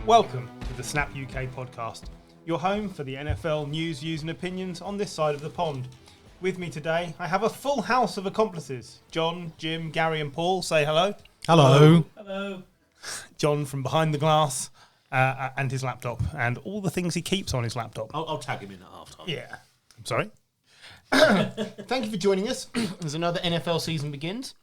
Welcome to the Snap UK podcast, your home for the NFL news, views and opinions on this side of the pond. With me today, I have a full house of accomplices. John, Jim, Gary and Paul, say hello. Hello. Hello. John from behind the glass and his laptop and all the things he keeps on his laptop. I'll tag him in at half time. Yeah. I'm sorry. Thank you for joining us as another NFL season begins.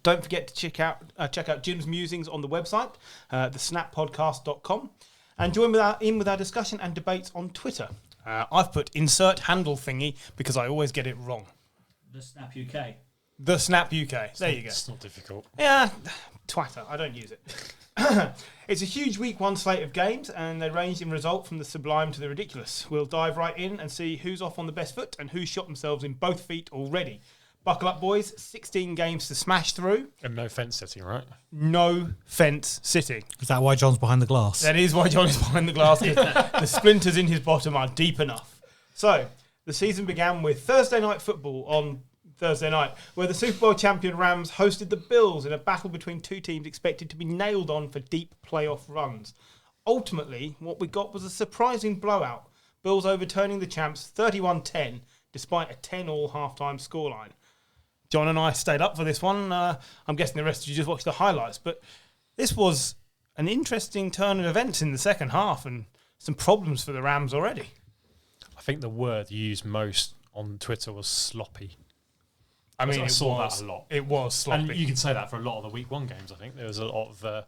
Don't forget to check out Jim's musings on the website, thesnappodcast.com, and join with our discussion and debates on Twitter. I've put insert handle thingy because I always get it wrong. The Snap UK. The Snap UK. There you go. It's not difficult. Yeah, twatter. I don't use it. It's a huge week one slate of games, and they range in result from the sublime to the ridiculous. We'll dive right in and see who's off on the best foot and who's shot themselves in both feet already. Buckle up, boys. 16 games to smash through. And no fence sitting, right? No fence sitting. Is that why John's behind the glass? That is why John is behind the glass. The splinters in his bottom are deep enough. So, the season began with Thursday night football on Thursday night, where the Super Bowl champion Rams hosted the Bills in a battle between two teams expected to be nailed on for deep playoff runs. Ultimately, what we got was a surprising blowout. Bills overturning the champs 31-10, despite a 10-all halftime scoreline. John and I stayed up for this one. I'm guessing the rest of you just watched the highlights, but this was an interesting turn of events in the second half and some problems for the Rams already. I think the word used most on Twitter was sloppy. I mean, I saw that a lot. It was sloppy. And you can say that for a lot of the week one games, I think. There was a lot of...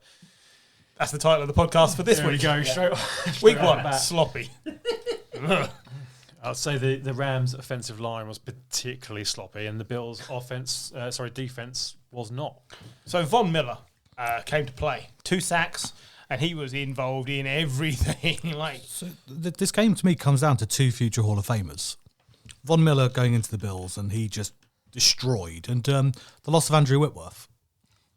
That's the title of the podcast for this there week. we go, Yeah. straight Week off one, the bat. sloppy. I'd say the Rams' offensive line was particularly sloppy, and the Bills' defense was not. So Von Miller came to play. 2 sacks, and he was involved in everything. So this game to me comes down to two future Hall of Famers. Von Miller going into the Bills, and he just destroyed. And the loss of Andrew Whitworth.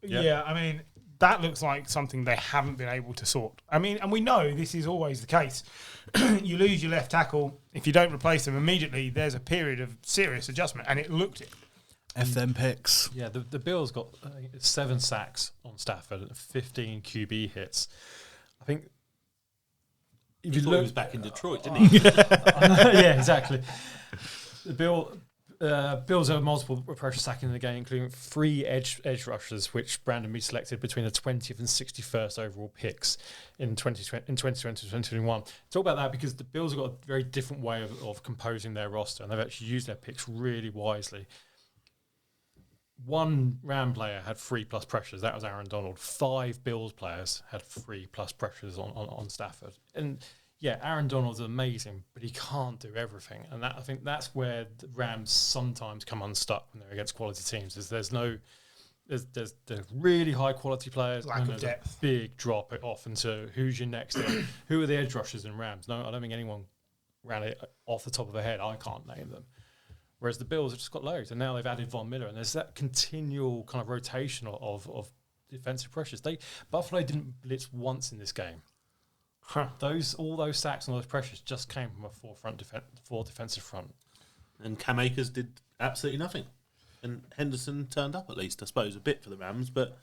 Yeah, I mean, that looks like something they haven't been able to sort. I mean, and we know this is always the case. You lose your left tackle. If you don't replace them immediately, there's a period of serious adjustment, and it looked it. F them picks. Yeah, the Bills got 7 sacks on Stafford and 15 QB hits. I think... If you thought he was back in Detroit, didn't he? Yeah, exactly. The Bills have multiple pressure sacking in the game, including 3 edge rushers, which Brandon Mead selected between the 20th and 61st overall picks in 2020-2021. Talk about that because the Bills have got a very different way of composing their roster, and they've actually used their picks really wisely. One Ram player had 3+ pressures. That was Aaron Donald. 5 Bills players had 3+ pressures on Stafford. And yeah, Aaron Donald's amazing, but he can't do everything. And I think that's where the Rams sometimes come unstuck when they're against quality teams. There's really high quality players. Lack of depth. A big drop it off into who's your next in. Who are the edge rushers in Rams? No, I don't think anyone ran it off the top of their head. I can't name them. Whereas the Bills have just got loads, and now they've added Von Miller, and there's that continual kind of rotation of defensive pressures. Buffalo didn't blitz once in this game. Huh. All those sacks and all those pressures just came from a four defensive front. And Cam Akers did absolutely nothing. And Henderson turned up at least, I suppose, a bit for the Rams, but...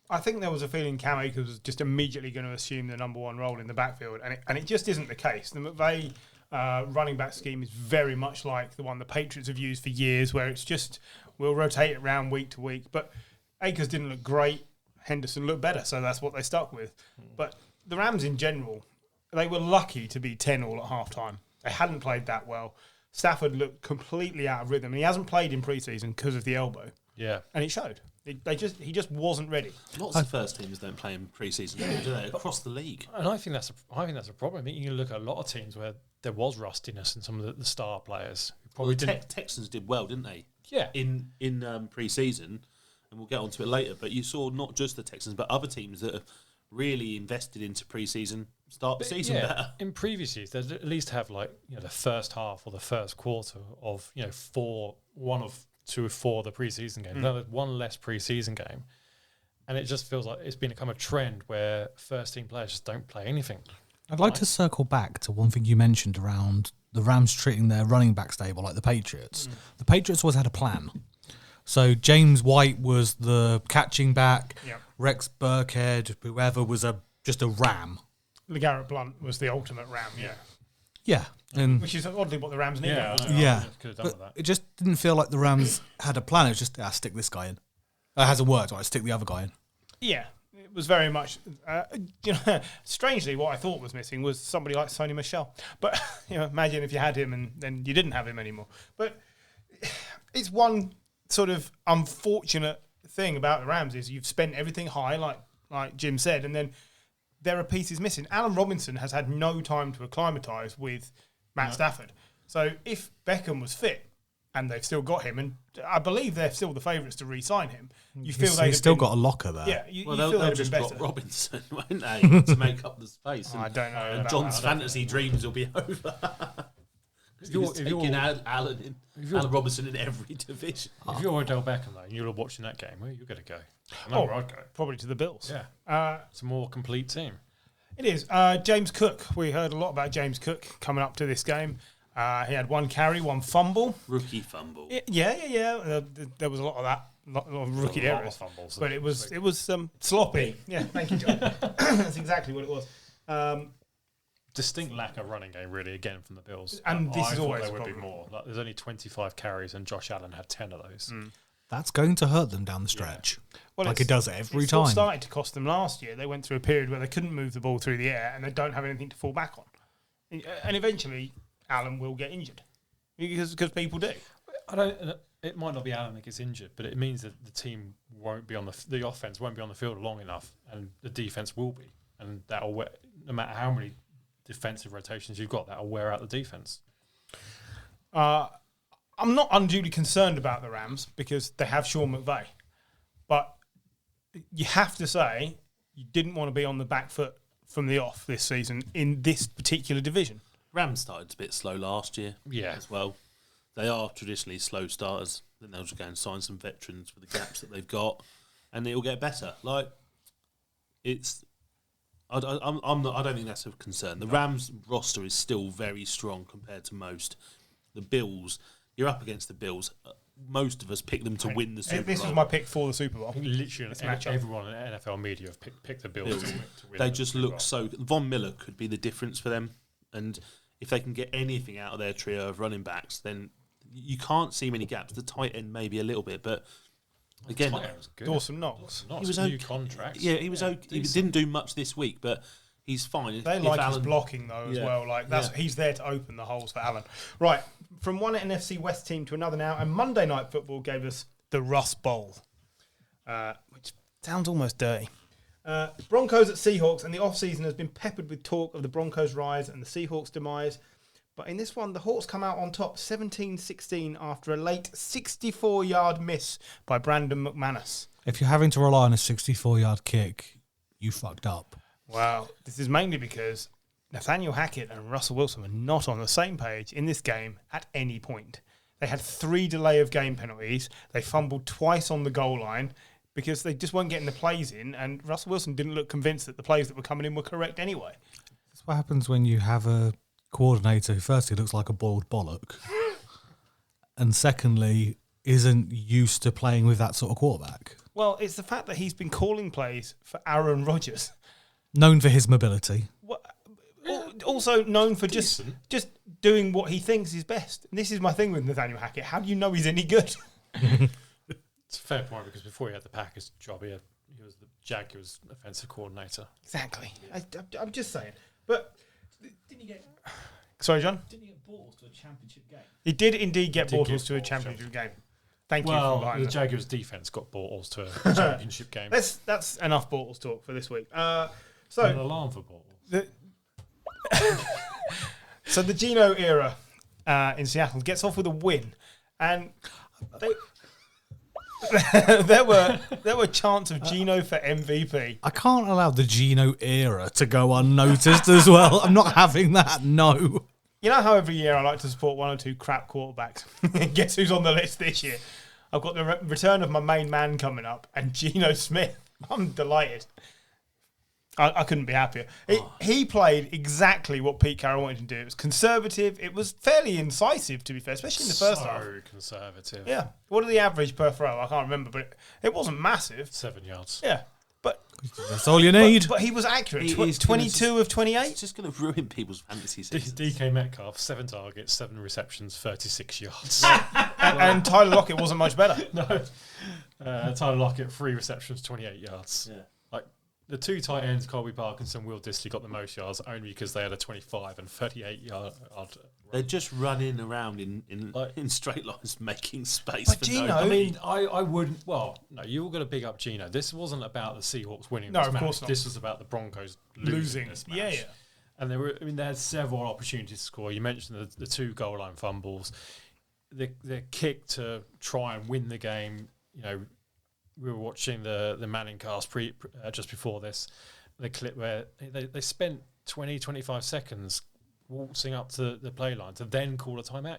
I think there was a feeling Cam Akers was just immediately going to assume the number one role in the backfield, and it just isn't the case. The McVay running back scheme is very much like the one the Patriots have used for years, where it's just, we'll rotate it around week to week. But Akers didn't look great. Henderson looked better, so that's what they stuck with. But the Rams in general, they were lucky to be 10-all at halftime. They hadn't played that well. Stafford looked completely out of rhythm, and he hasn't played in preseason because of the elbow. Yeah, and it showed. He just wasn't ready. Lots of first teamers don't play in pre-season, do they? Across the league. and I think that's a problem. I mean, you can look at a lot of teams where there was rustiness in some of the star players. Who probably didn't. Texans did well, didn't they? Yeah, in pre-season, and we'll get onto it later. But you saw not just the Texans, but other teams that have really invested into pre-season start the season better. In previous years, they'd at least have the first half or the first quarter of one of 2 or 4 of the preseason games. Now there's one less preseason game, and it just feels like it's become a trend where first team players just don't play anything. I'd like to circle back to one thing you mentioned around the Rams treating their running back stable like the Patriots. The Patriots always had a plan. So James White was the catching back. Yep. Rex Burkhead, whoever, was just a ram. LeGarrette Blount was the ultimate Ram, Yeah, and which is oddly what the Rams needed. Yeah, wasn't it? yeah, could have done with but that. it just didn't feel like the Rams had a plan. It was just stick this guy in. It hasn't worked. Right, stick the other guy in. Yeah, it was very much. Strangely, what I thought was missing was somebody like Sony Michel. But imagine if you had him and then you didn't have him anymore. But it's one sort of unfortunate thing about the Rams is you've spent everything high, like Jim said, and then there are pieces missing. Alan Robinson has had no time to acclimatise with Matt Stafford. So if Beckham was fit and they've still got him, and I believe they're still the favourites to re-sign him, you feel He's still got a locker there. Yeah, you feel they'll they'd just have drop been better. Robinson, won't they, to make up the space? I don't know. And about John's that. fantasy dreams will be over. He was taking Alan Robinson in every division. If you're Odell Beckham, though, and you're watching that game, where are you going to go? I know where I'd go. Probably to the Bills. Yeah. It's a more complete team. It is. James Cook. We heard a lot about James Cook coming up to this game. He had one carry, one fumble. Rookie fumble. Yeah. There was a lot of that, a lot of rookie A lot of errors, fumbles. but it was sloppy. Yeah, thank you, John. That's exactly what it was. Distinct lack of running game, really, again, from the Bills. And this I is thought always there a would be problem. more. Like, there's only 25 carries, and Josh Allen had 10 of those. That's going to hurt them down the stretch. Well, Like it does every It all time. started to cost them last year. They went through a period where they couldn't move the ball through the air, and they don't have anything to fall back on. And eventually, Allen will get injured because people do. It might not be Allen that gets injured, but it means that the team won't be on the offense won't be on the field long enough, and the defense will be, and that'll no matter how many defensive rotations you've got, that'll wear out the defense. I'm not unduly concerned about the Rams because they have Sean McVay, but you have to say you didn't want to be on the back foot from the off this season in this particular division. Rams started a bit slow last year Yeah. as well. They are traditionally slow starters. Then they'll just go and sign some veterans for the gaps that they've got, and it'll get better. Like it's, I don't think that's a concern. The Rams roster is still very strong compared to most. The Bills, you're up against the Bills. Most of us pick them to win the Super Bowl. This was my pick for the Super Bowl. Literally, matchup. everyone in NFL media have picked the Bills to win. They just look so. Von Miller could be the difference for them, and if they can get anything out of their trio of running backs, then you can't see many gaps. The tight end maybe a little bit, but again, Dawson Knox. He was was okay. new contract. Yeah, he was okay. He didn't do much this week, but he's fine. They If like his Allen- blocking though as Yeah. well. Like he's there to open the holes for Allen. Right, from one NFC West team to another now, and Monday Night Football gave us the Rust Bowl, which sounds almost dirty. Broncos at Seahawks, and the off-season has been peppered with talk of the Broncos' rise and the Seahawks' demise. But in this one, the Hawks come out on top 17-16 after a late 64-yard miss by Brandon McManus. If you're having to rely on a 64-yard kick, you fucked up. Wow. This is mainly because Nathaniel Hackett and Russell Wilson were not on the same page in this game at any point. They had 3 delay of game penalties. They fumbled twice on the goal line because they just weren't getting the plays in, and Russell Wilson didn't look convinced that the plays that were coming in were correct anyway. That's what happens when you have a coordinator who firstly looks like a boiled bollock and secondly isn't used to playing with that sort of quarterback. Well, it's the fact that he's been calling plays for Aaron Rodgers. Known for his mobility. Also known for just doing what he thinks is best. And this is my thing with Nathaniel Hackett. How do you know he's any good? It's a fair point because before he had the Packers job, he was the Jaguars offensive coordinator. Exactly. I'm just saying. But Didn't he get sorry, John? Bortles to a championship game? He did indeed get Did Bortles get to a Bortles, championship game. Thank you for Well, behind the that. Jaguars defense got Bortles to a championship game. That's enough Bortles talk for this week. An So alarm for Bortles. the Geno era in Seattle gets off with a win, and there were chants of Geno for MVP. I can't allow the Geno era to go unnoticed as well. I'm not having that, no. You know how every year I like to support one or two crap quarterbacks? Guess who's on the list this year? I've got the return of my main man coming up, and Geno Smith. I'm delighted. I couldn't be happier. He played exactly what Pete Carroll wanted to do. It was conservative. It was fairly incisive, to be fair, especially in the first half. So conservative. Yeah. What are the average per throw? I can't remember, but it wasn't massive. 7 yards. Yeah. But That's all you need. But he was accurate. He is 22 of 28. It's just going to ruin people's fantasy seasons. DK Metcalf, 7 targets, 7 receptions, 36 yards. And Tyler Lockett wasn't much better. No. Tyler Lockett, 3 receptions, 28 yards. Yeah. Like the 2 tight ends, Colby Parkinson, Will Disley, got the most yards only because they had a 25 and 38 yard. They're just running around in straight lines, making space But for Gino- no. I mean, I wouldn't. Well, no, you were going to big up Gino. This wasn't about the Seahawks winning. No, this of match. course not. This was about the Broncos losing this match. Yeah. And they had several opportunities to score. You mentioned the 2 goal line fumbles, the kick to try and win the game. You know, we were watching the Manning cast just before this, the clip where they spent 20, 25 seconds waltzing up to the play line to then call a timeout.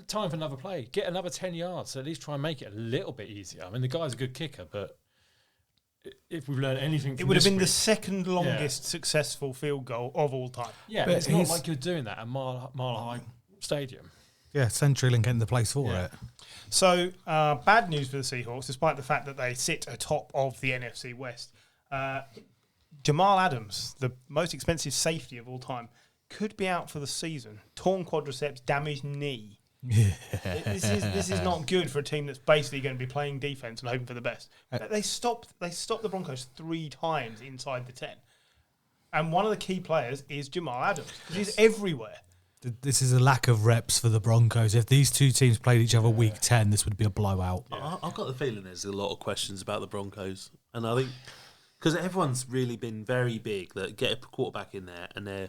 Time for another play. Get another 10 yards. So at least try and make it a little bit easier. I mean, the guy's a good kicker, but if we've learned anything from It would have this been the week- second longest successful field goal of all time. Yeah, But it's not he's- like you're doing that at Mile High Stadium. Yeah, CenturyLink getting the place for Yeah. it. So, bad news for the Seahawks, despite the fact that they sit atop of the NFC West. Jamal Adams, the most expensive safety of all time, could be out for the season. Torn quadriceps, damaged knee. This is not good for a team that's basically going to be playing defense and hoping for the best. They stopped the Broncos 3 times inside the 10. And one of the key players is Jamal Adams. He's everywhere. This is a lack of reps for the Broncos. If these two teams played each other week 10, this would be a blowout. I've got the feeling there's a lot of questions about the Broncos, and I think because everyone's really been very big that get a quarterback in there and they're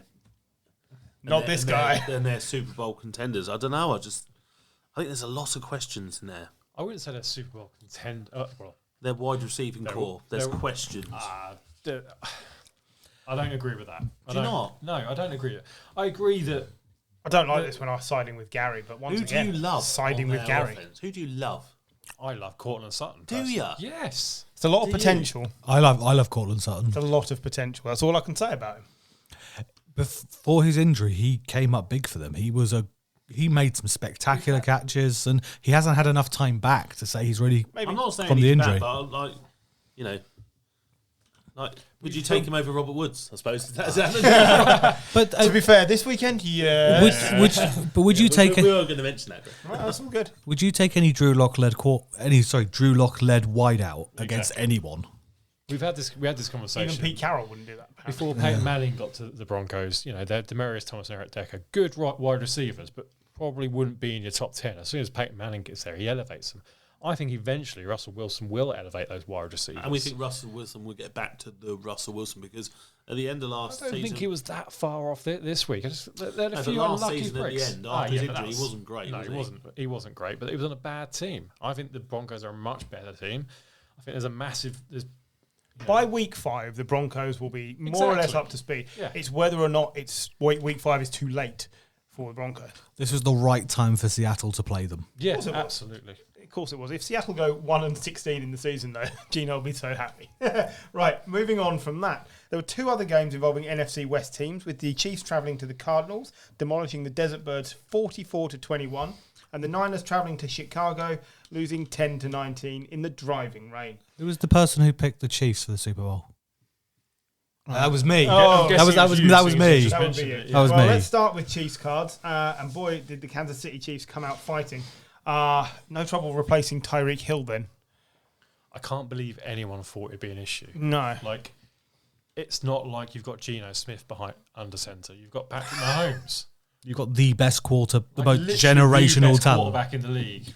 Not this guy. and they're Super Bowl contenders. I don't know. I think there's a lot of questions in there. I wouldn't say they're Super Bowl contend. Well, Their wide receiving core. There's they're- questions. I don't agree with that. Do you not? No, I don't agree. I agree that I don't like this when I'm siding with Gary, but once Who do again, you love? siding on with their Gary. offense? Who do you love? I love Cortland Sutton. Do personally. ya? Yes. It's a lot of Do you? potential. I love Cortland Sutton. It's a lot of potential. That's all I can say about him. Before his injury, he came up big for them. He made some spectacular catches, and he hasn't had enough time back to say he's really Maybe. I'm not saying from he's the injury. bad, but would you take him over Robert Woods? I suppose. But To be fair, this weekend, yeah. would you take We were going to mention that. Right, that's all good. would you take any Drew Lock led wideout against anyone? We had this Even conversation Pete Carroll wouldn't do that. apparently. before Peyton Manning got to the Broncos. You know, they're Demarius Thomas and Eric Decker, good wide receivers, but probably wouldn't be in your top 10. As soon as Peyton Manning gets there, he elevates them. I think eventually Russell Wilson will elevate those wide receivers. And we think Russell Wilson will get back to the Russell Wilson because at the end of last I don't season, think he was that far off this week. They had a but few last unlucky season breaks. at the end after his but injury, he wasn't great. No, was he wasn't great, but he was on a bad team. I think the Broncos are a much better team. I think there's a massive. By week 5, the Broncos will be more or less Exactly. up to speed. Yeah. It's whether or not it's week 5 is too late for the Broncos. This was the right time for Seattle to play them. Yeah, course it was. absolutely. Of course it was. If Seattle go 1-16 in the season, though, Gino will be so happy. Right, moving on from that. There were 2 other games involving NFC West teams, with the Chiefs travelling to the Cardinals, demolishing the Desert Birds 44-21, and the Niners travelling to Chicago, losing 10-19 in the driving rain. Who was the person who picked the Chiefs for the Super Bowl? That was me. Oh, that was me. That would be mentioned it. it, That was well, me. let's start with Chiefs cards. And boy, did the Kansas City Chiefs come out fighting. No trouble replacing Tyreek Hill then. I can't believe anyone thought it'd be an issue. No. Like, it's not like you've got Geno Smith behind under centre. You've got Patrick Mahomes. You've got the best the Like, most literally generational the best talent. quarterback in the league. I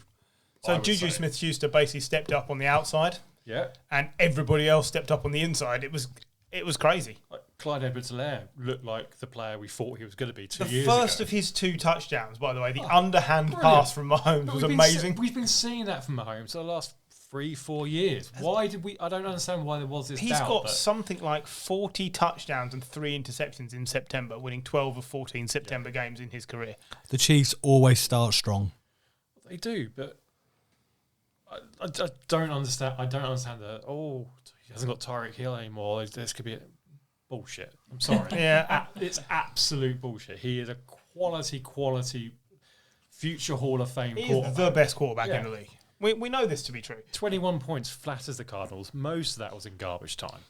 So would Juju say. Smith-Schuster basically stepped up on the outside, Yeah. and everybody else stepped up on the inside. It was crazy. Like Clyde Edwards-Helaire looked like the player we thought he was going to be 2 The years first ago. of his 2 touchdowns, by the way, the underhand brilliant. pass from Mahomes But was we've been amazing. we've been seeing that from Mahomes for the last 3-4 years. Why did we? I don't understand why there was this He's doubt. got but something like 40 touchdowns and 3 interceptions in September, winning 12 of 14 September games in his career. The Chiefs always start strong. they do, but I don't understand. I don't understand the he hasn't got Tyreek Hill anymore. This could be bullshit. I'm sorry. Yeah. It's absolute bullshit. He is a quality future Hall of Fame He's quarterback. the best quarterback in Yeah. the league. We know this to be true. 21 points flat as the Cardinals. Most of that was in garbage time.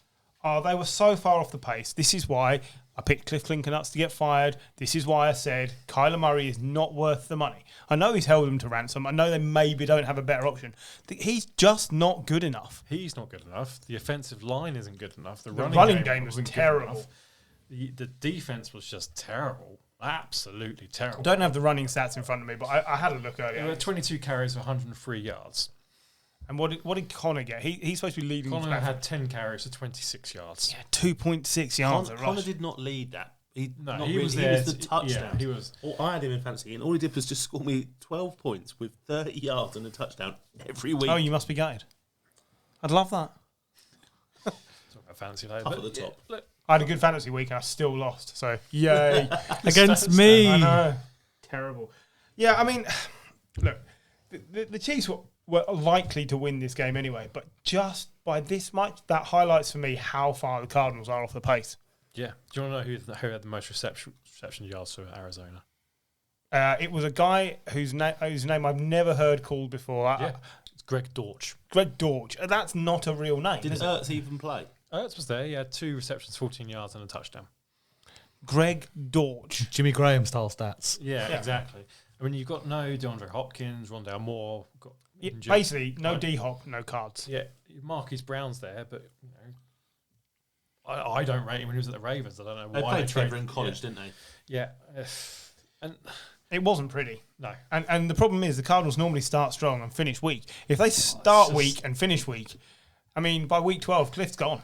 Oh, they were so far off the pace. This is why I picked Cliff Clinkernuts to get fired. This is why I said Kyler Murray is not worth the money. I know he's held them to ransom. I know they maybe don't have a better option. He's just not good enough. He's not good enough. The offensive line isn't good enough. The running game was wasn't good terrible. enough. The defense was just terrible. Absolutely terrible. Don't have the running stats in front of me, but I had a look There earlier. were 22 carries for 103 yards. And what did Connor get? He's supposed to be leading. Connor had 10 carries for 26 yards. Yeah, 2.6 yards. Connor did not lead that. He He was the touchdown. Yeah, he was. I had him in fantasy, and all he did was just score me 12 points with 30 yards and a touchdown every week. Oh, you must be gutted. I'd love that. Talk about fantasy later. Up but at the top. look, I had a good fantasy week and I still lost. So, yay. Against me. I know. Terrible. Yeah, I mean, look, the Chiefs were likely to win this game anyway, but just by this much, that highlights for me how far the Cardinals are off the pace. yeah. Do you want to know who had the most reception yards for Arizona? It was a guy whose name I've never heard called before. Yeah. It's Greg Dortch. Greg Dortch. That's not a real name. Did Ertz even play? Ertz was there. He had 2 receptions, 14 yards, and a touchdown. Greg Dortch. Jimmy Graham style stats. Yeah, Yeah. exactly. I mean, you've got no DeAndre Hopkins, Rondale Moore. Got injured. Basically, no Like, D-Hop, no cards. Yeah, Marquise Brown's there, but you know, I don't rate him when he was at the Ravens. I don't know They why played they together traded in college, didn't they? Yeah, and It wasn't pretty. no, And the problem is the Cardinals normally start strong and finish weak. If they start just- weak and finish weak, I mean, by week 12, Cliff's gone.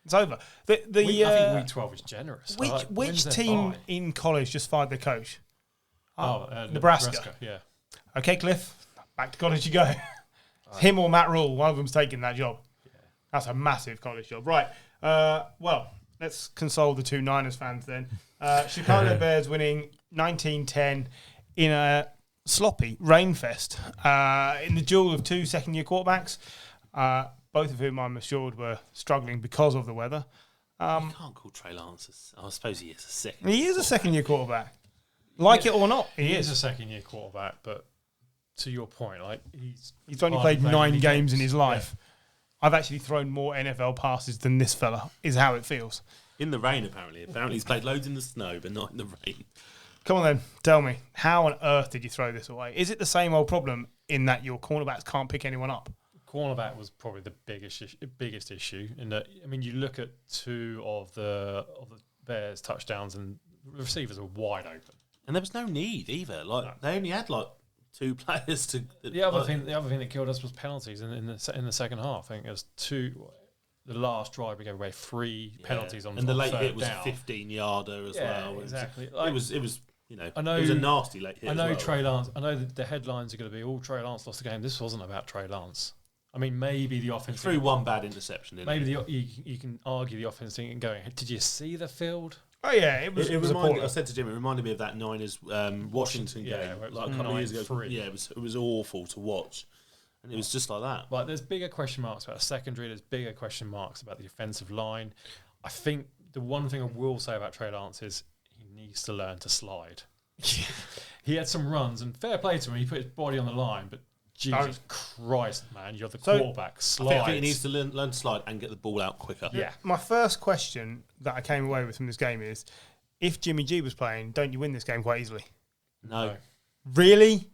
It's over. I think week 12 is generous. which When's their team bye? in college just fired their coach? Nebraska. Yeah, Okay, Cliff, back to college you go. Him or Matt Rule, one of them's taking that job. That's a massive college job. Right. Well, let's console the two Niners fans then. Chicago Bears winning 19-10 in a sloppy rainfest in the duel of 2 second-year quarterbacks, both of whom I'm assured were struggling because of the weather. You can't call Trey Lance. I suppose he is a second. He is a second-year quarterback. Like it or not, he is. is a second-year quarterback, but to your point, like he's only hardly played 9 any games in his life. I've actually thrown more NFL passes than this fella, is how it feels. In the rain, apparently. Apparently he's played loads in the snow, but not in the rain. Come on then, tell me, how on earth did you throw this away? Is it the same old problem in that your cornerbacks can't pick anyone up? Cornerback was probably the biggest issue. In that, I mean, you look at 2 of the Bears' touchdowns, and the receivers were wide open. And there was no need either. Like they only had 2 players to. The other thing that killed us was penalties in the second half. I think it was 2. The last drive we gave away 3 penalties on, and the late third hit was down. a 15-yarder as well. Exactly. It was you know, I know, it was a nasty late hit. I know as well. Trey Lance. I know that the headlines are going to be all Trey Lance lost the game. This wasn't about Trey Lance. I mean, maybe the offense Threw one bad interception. Didn't Maybe he? you can argue the offense thing going. Did you see the field? Oh yeah, it was It reminded, appalling. I said to Jim, it reminded me of that Niners Washington Yeah, game, where it was like a couple of years ago. 9-3. Yeah, it was awful to watch, and it was just like that. Like, there's bigger question marks about the secondary. There's bigger question marks about the offensive line. I think the one thing I will say about Trey Lance is he needs to learn to slide. He had some runs, and fair play to him. He put his body on the line, but Jesus Christ, man, you're the quarterback. I Slide. think he needs to learn to slide and get the ball out quicker. Yeah. My first question that I came away with from this game is, if Jimmy G was playing, don't you win this game quite easily? No. Really?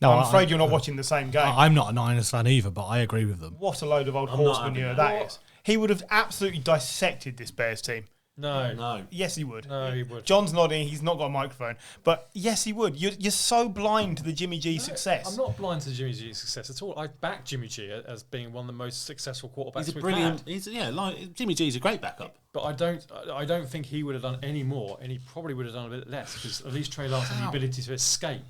No, I'm afraid you're not watching the same game. I'm not a Niners fan either, but I agree with them. What a load of old I'm not horse having manure that. that is. He would have absolutely dissected this Bears team. No. Yes, he would. No, he would. John's nodding. He's not got a microphone. But yes, he would. You're so blind to the Jimmy G success. I'm not blind to Jimmy G's success at all. I back Jimmy G as being one of the most successful quarterbacks He's a we've brilliant. had. Jimmy G's a great backup. But I don't think he would have done any more, and he probably would have done a bit less, because at least Trey Lance had the ability to escape.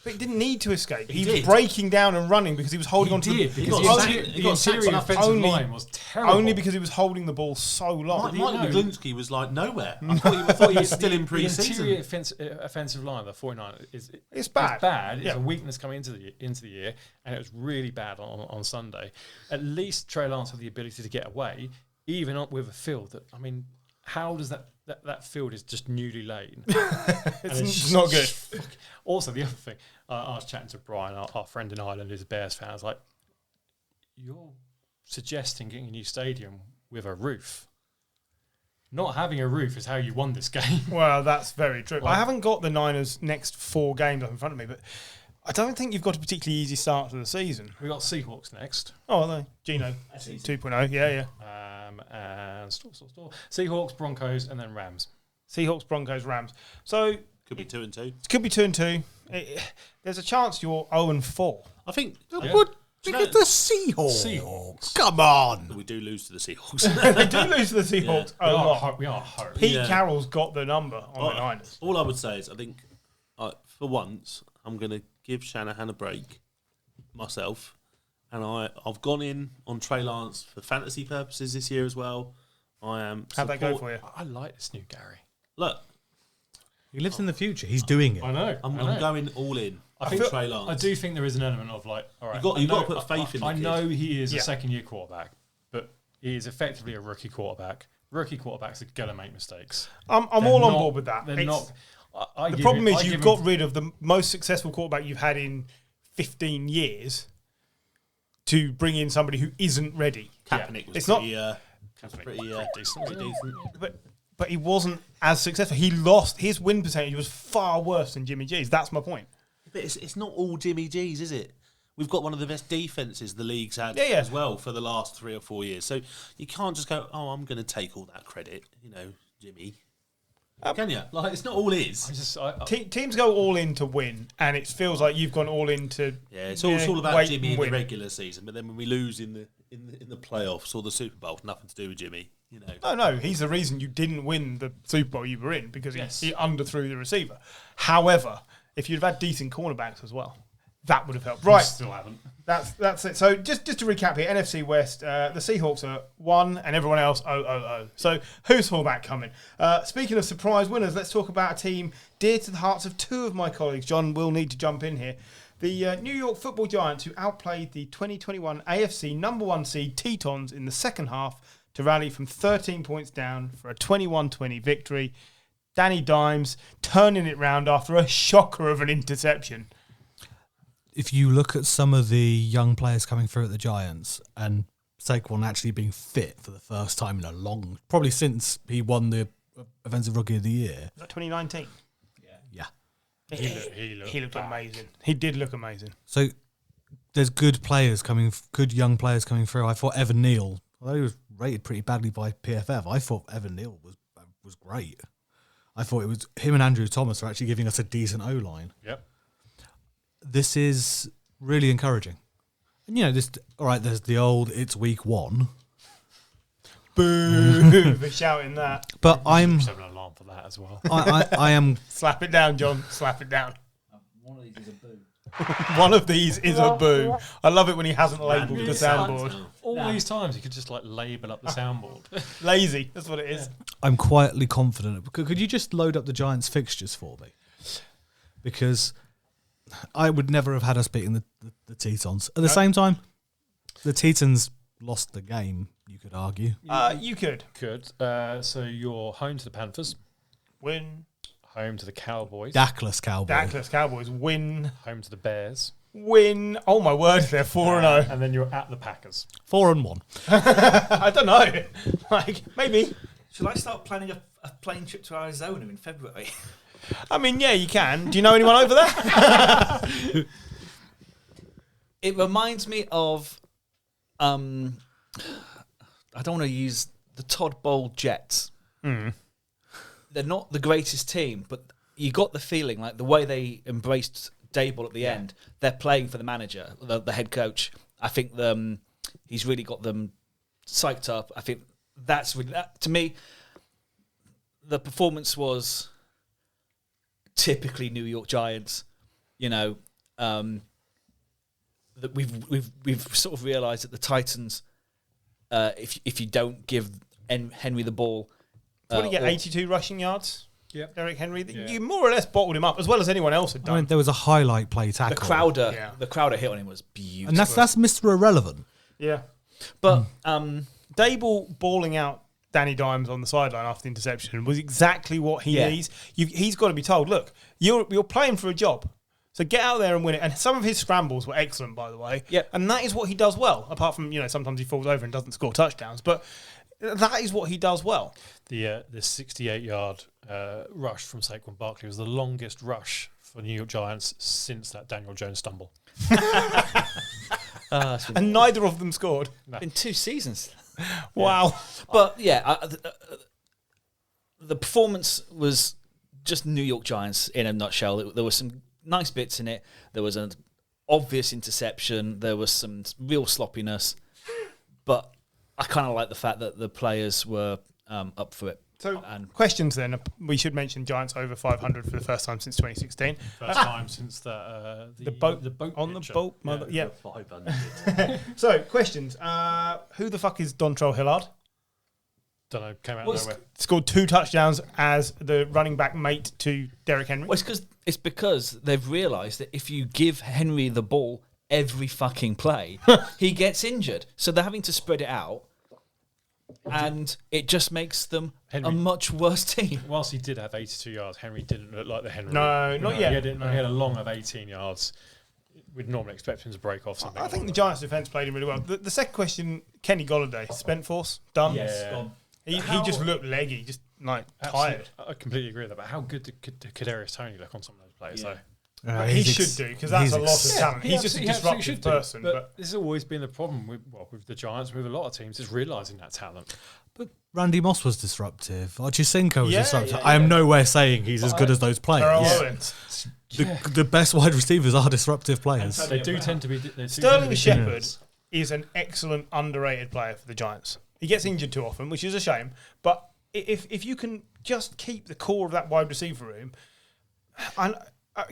But he didn't need to escape. He He was did. breaking down and running because he was holding on to He the did, got because sacked- he the got sacked interior enough. offensive Only- line was terrible. only because he was holding the ball so long. Mike no. McGlinchey was like nowhere. I thought he was still in The pre-season. interior offensive line of the 49ers is It's bad. It's bad. It's Yeah. a weakness coming into the year, and it was really bad on Sunday. At least Trey Lance had the ability to get away, even up with a field that, I mean, how does that field is just newly laid? It's not good. Also, the other thing, I was chatting to Brian, our friend in Ireland, who's a Bears fan. I was like, you're suggesting getting a new stadium with a roof. not having a roof is how you won this game. Well, that's very true. I haven't got the Niners' next 4 games up in front of me, but I don't think you've got a particularly easy start to the season. We got Seahawks next. Oh, no. Gino 2.0. Yeah. And Seahawks, Broncos, and then Rams. Seahawks, Broncos, Rams. So Could be 2-2. it could be 2-2. There's a chance you're 0-4. I think What? Look at the Seahawks. Come on. we do lose to the Seahawks. They do lose to the Seahawks a lot. We are hurt. Pete Carroll's got the number on the Niners. All I would say is I think, for once, I'm going to give Shanahan a break myself. And I've gone in on Trey Lance for fantasy purposes this year as well. I am. How'd that go for you? I like this new Gary. Look, He lives in the future. He's doing it. I know. I'm going all in. I think Trey Lance. I do think there is an element of like, all right, You've got to put faith in the I kid. know he is a second-year quarterback, but he is effectively a rookie quarterback. Rookie quarterbacks are gonna make mistakes. I'm all on board with that. They're not. The problem is you've got rid of the most successful quarterback you've had in 15 years to bring in somebody who isn't ready. Kaepernick was It's pretty decent. But he wasn't as successful. He lost. His win percentage was far worse than Jimmy G's. That's my point. But it's not all Jimmy G's, is it? We've got one of the best defenses the league's had Yeah. as well for the last 3 or 4 years. So you can't just go, oh, I'm going to take all that credit, Jimmy. Can you? Like, it's not all his. Teams go all in to win, and it feels like you've gone all in to. Yeah, it's all about wait Jimmy and in win. the regular season, but then when we lose in the playoffs or the Super Bowl, nothing to do with Jimmy. No, he's the reason you didn't win the Super Bowl you were in because he underthrew the receiver. However, if you'd have had decent cornerbacks as well, that would have helped. Right, Still haven't. that's it. So just to recap here, NFC West, the Seahawks are 1 and everyone else 0-0-0. So who saw that coming? Speaking of surprise winners, let's talk about a team dear to the hearts of 2 of my colleagues. John will need to jump in here. The New York Football Giants, who outplayed the 2021 AFC number 1 seed Tetons in the second half to rally from 13 points down for a 21-20 victory. Danny Dimes turning it round after a shocker of an interception. If you look at some of the young players coming through at the Giants and Saquon actually being fit for the first time in probably since he won the Offensive Rookie of the Year. Was that 2019? Yeah. He looked amazing. He did look amazing. So there's good young players coming through. I thought Evan Neal, although he was rated pretty badly by PFF, I thought Evan Neal was great. I thought it was him and Andrew Thomas are actually giving us a decent O-line. Yep. This is really encouraging. And, there's the old, it's week 1. Boo for shouting that. But I'm... Just have an alarm for that as well. I am... Slap it down, John. Slap it down. One of these is a boo. One of these is a boo. I love it when he hasn't labelled the soundboard. All these times you could just label up the soundboard. Lazy. That's what it is. I'm quietly confident. Could you just load up the Giants fixtures for me? Because I would never have had us beating the Tetons. At the same time, the Tetons lost the game, you could argue. You could. So you're home to the Panthers. Win. Home to the Cowboys. Dackless Cowboys. Dackless Cowboys. Win. Home to the Bears. Win. Oh, my word. They're 4-0. And then you're at the Packers. 4-1. I don't know. Maybe. Should I start planning a plane trip to Arizona in February? I mean, yeah, you can. Do you know anyone over there? It reminds me of, I don't want to use the Todd Bowl Jets. They're not the greatest team, but you got the feeling like the way they embraced Daboll at the end, they're playing for the manager, the head coach. I think he's really got them psyched up. I think that's really, to me, the performance was typically New York Giants. That we've sort of realised that the Titans, if you don't give Henry the ball, What did he get? 82 rushing yards. Yep. Derrick Henry. You more or less bottled him up as well as anyone else had done. I mean, there was a highlight play tackle. the Crowder hit on him was beautiful, And that's Mr. Irrelevant. Yeah. but Daboll balling out Danny Dimes on the sideline after the interception was exactly what he needs. He's got to be told, look, you're playing for a job, so get out there and win it. And some of his scrambles were excellent, by the way. Yep. And that is what he does well, apart from, sometimes he falls over and doesn't score touchdowns. But that is what he does well. The 68-yard rush from Saquon Barkley was the longest rush for New York Giants since that Daniel Jones stumble. And neither of them scored. In 2 seasons. Wow. But the performance was just New York Giants in a nutshell. There were some nice bits in it. There was an obvious interception. There was some real sloppiness. But I kind of like the fact that the players were up for it. So, questions then. We should mention Giants over 500 for the first time since 2016. First time since the boat on picture. the boat. Yeah. 500. So, questions. Who the fuck is Dontrell Hillard? Don't know. Came out of nowhere. Scored 2 touchdowns as the running back mate to Derrick Henry. Well, it's because they've realised that if you give Henry the ball every fucking play, he gets injured. So they're having to spread it out. And it just makes them a much worse team. Whilst he did have 82 yards, Henry didn't look like the Henry. No, not yet. He had a long of 18 yards. We'd normally expect him to break off something. I think the Giants' defence played him really well. The second question, Kenny Golladay, spent force, done. Yeah. He just looked leggy, just tired. I completely agree with that. But how good did Kadarius Toney look on some of those plays? Yeah. So. He should do, because that's a lot of talent. He's just a disruptive person. But this has always been the problem with the Giants, with a lot of teams, is realising that talent. But Randy Moss was disruptive. Ochocinco was disruptive. I am nowhere saying he's as good as those players. The best wide receivers are disruptive players. They do tend to be. Sterling Shepard is an excellent underrated player for the Giants. He gets injured too often, which is a shame. But if you can just keep the core of that wide receiver room, and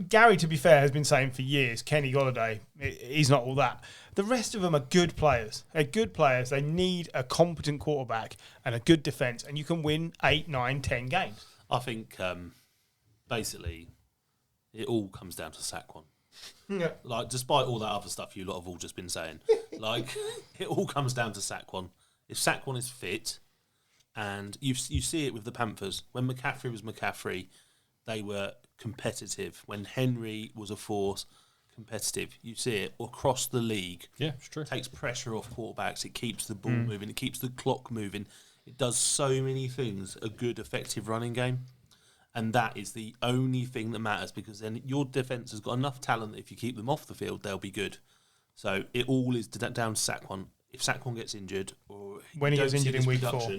Gary, to be fair, has been saying for years, Kenny Golladay, he's not all that. The rest of them are good players. They're good players. They need a competent quarterback and a good defence, and you can win 8, 9, 10 games. I think basically it all comes down to Saquon. Yeah. Like, despite all that other stuff you lot have all just been saying, like, it all comes down to Saquon. If Saquon is fit, and you see it with the Panthers, when McCaffrey was McCaffrey, they were competitive. When Henry was a force, competitive. You see it across the league. Yeah, it's true. It takes pressure off quarterbacks. It keeps the ball moving. It keeps the clock moving. It does so many things. A good, effective running game. And that is the only thing that matters, because then your defence has got enough talent that if you keep them off the field, they'll be good. So it all is down to Saquon. If Saquon gets injured, or when he gets injured in week 4,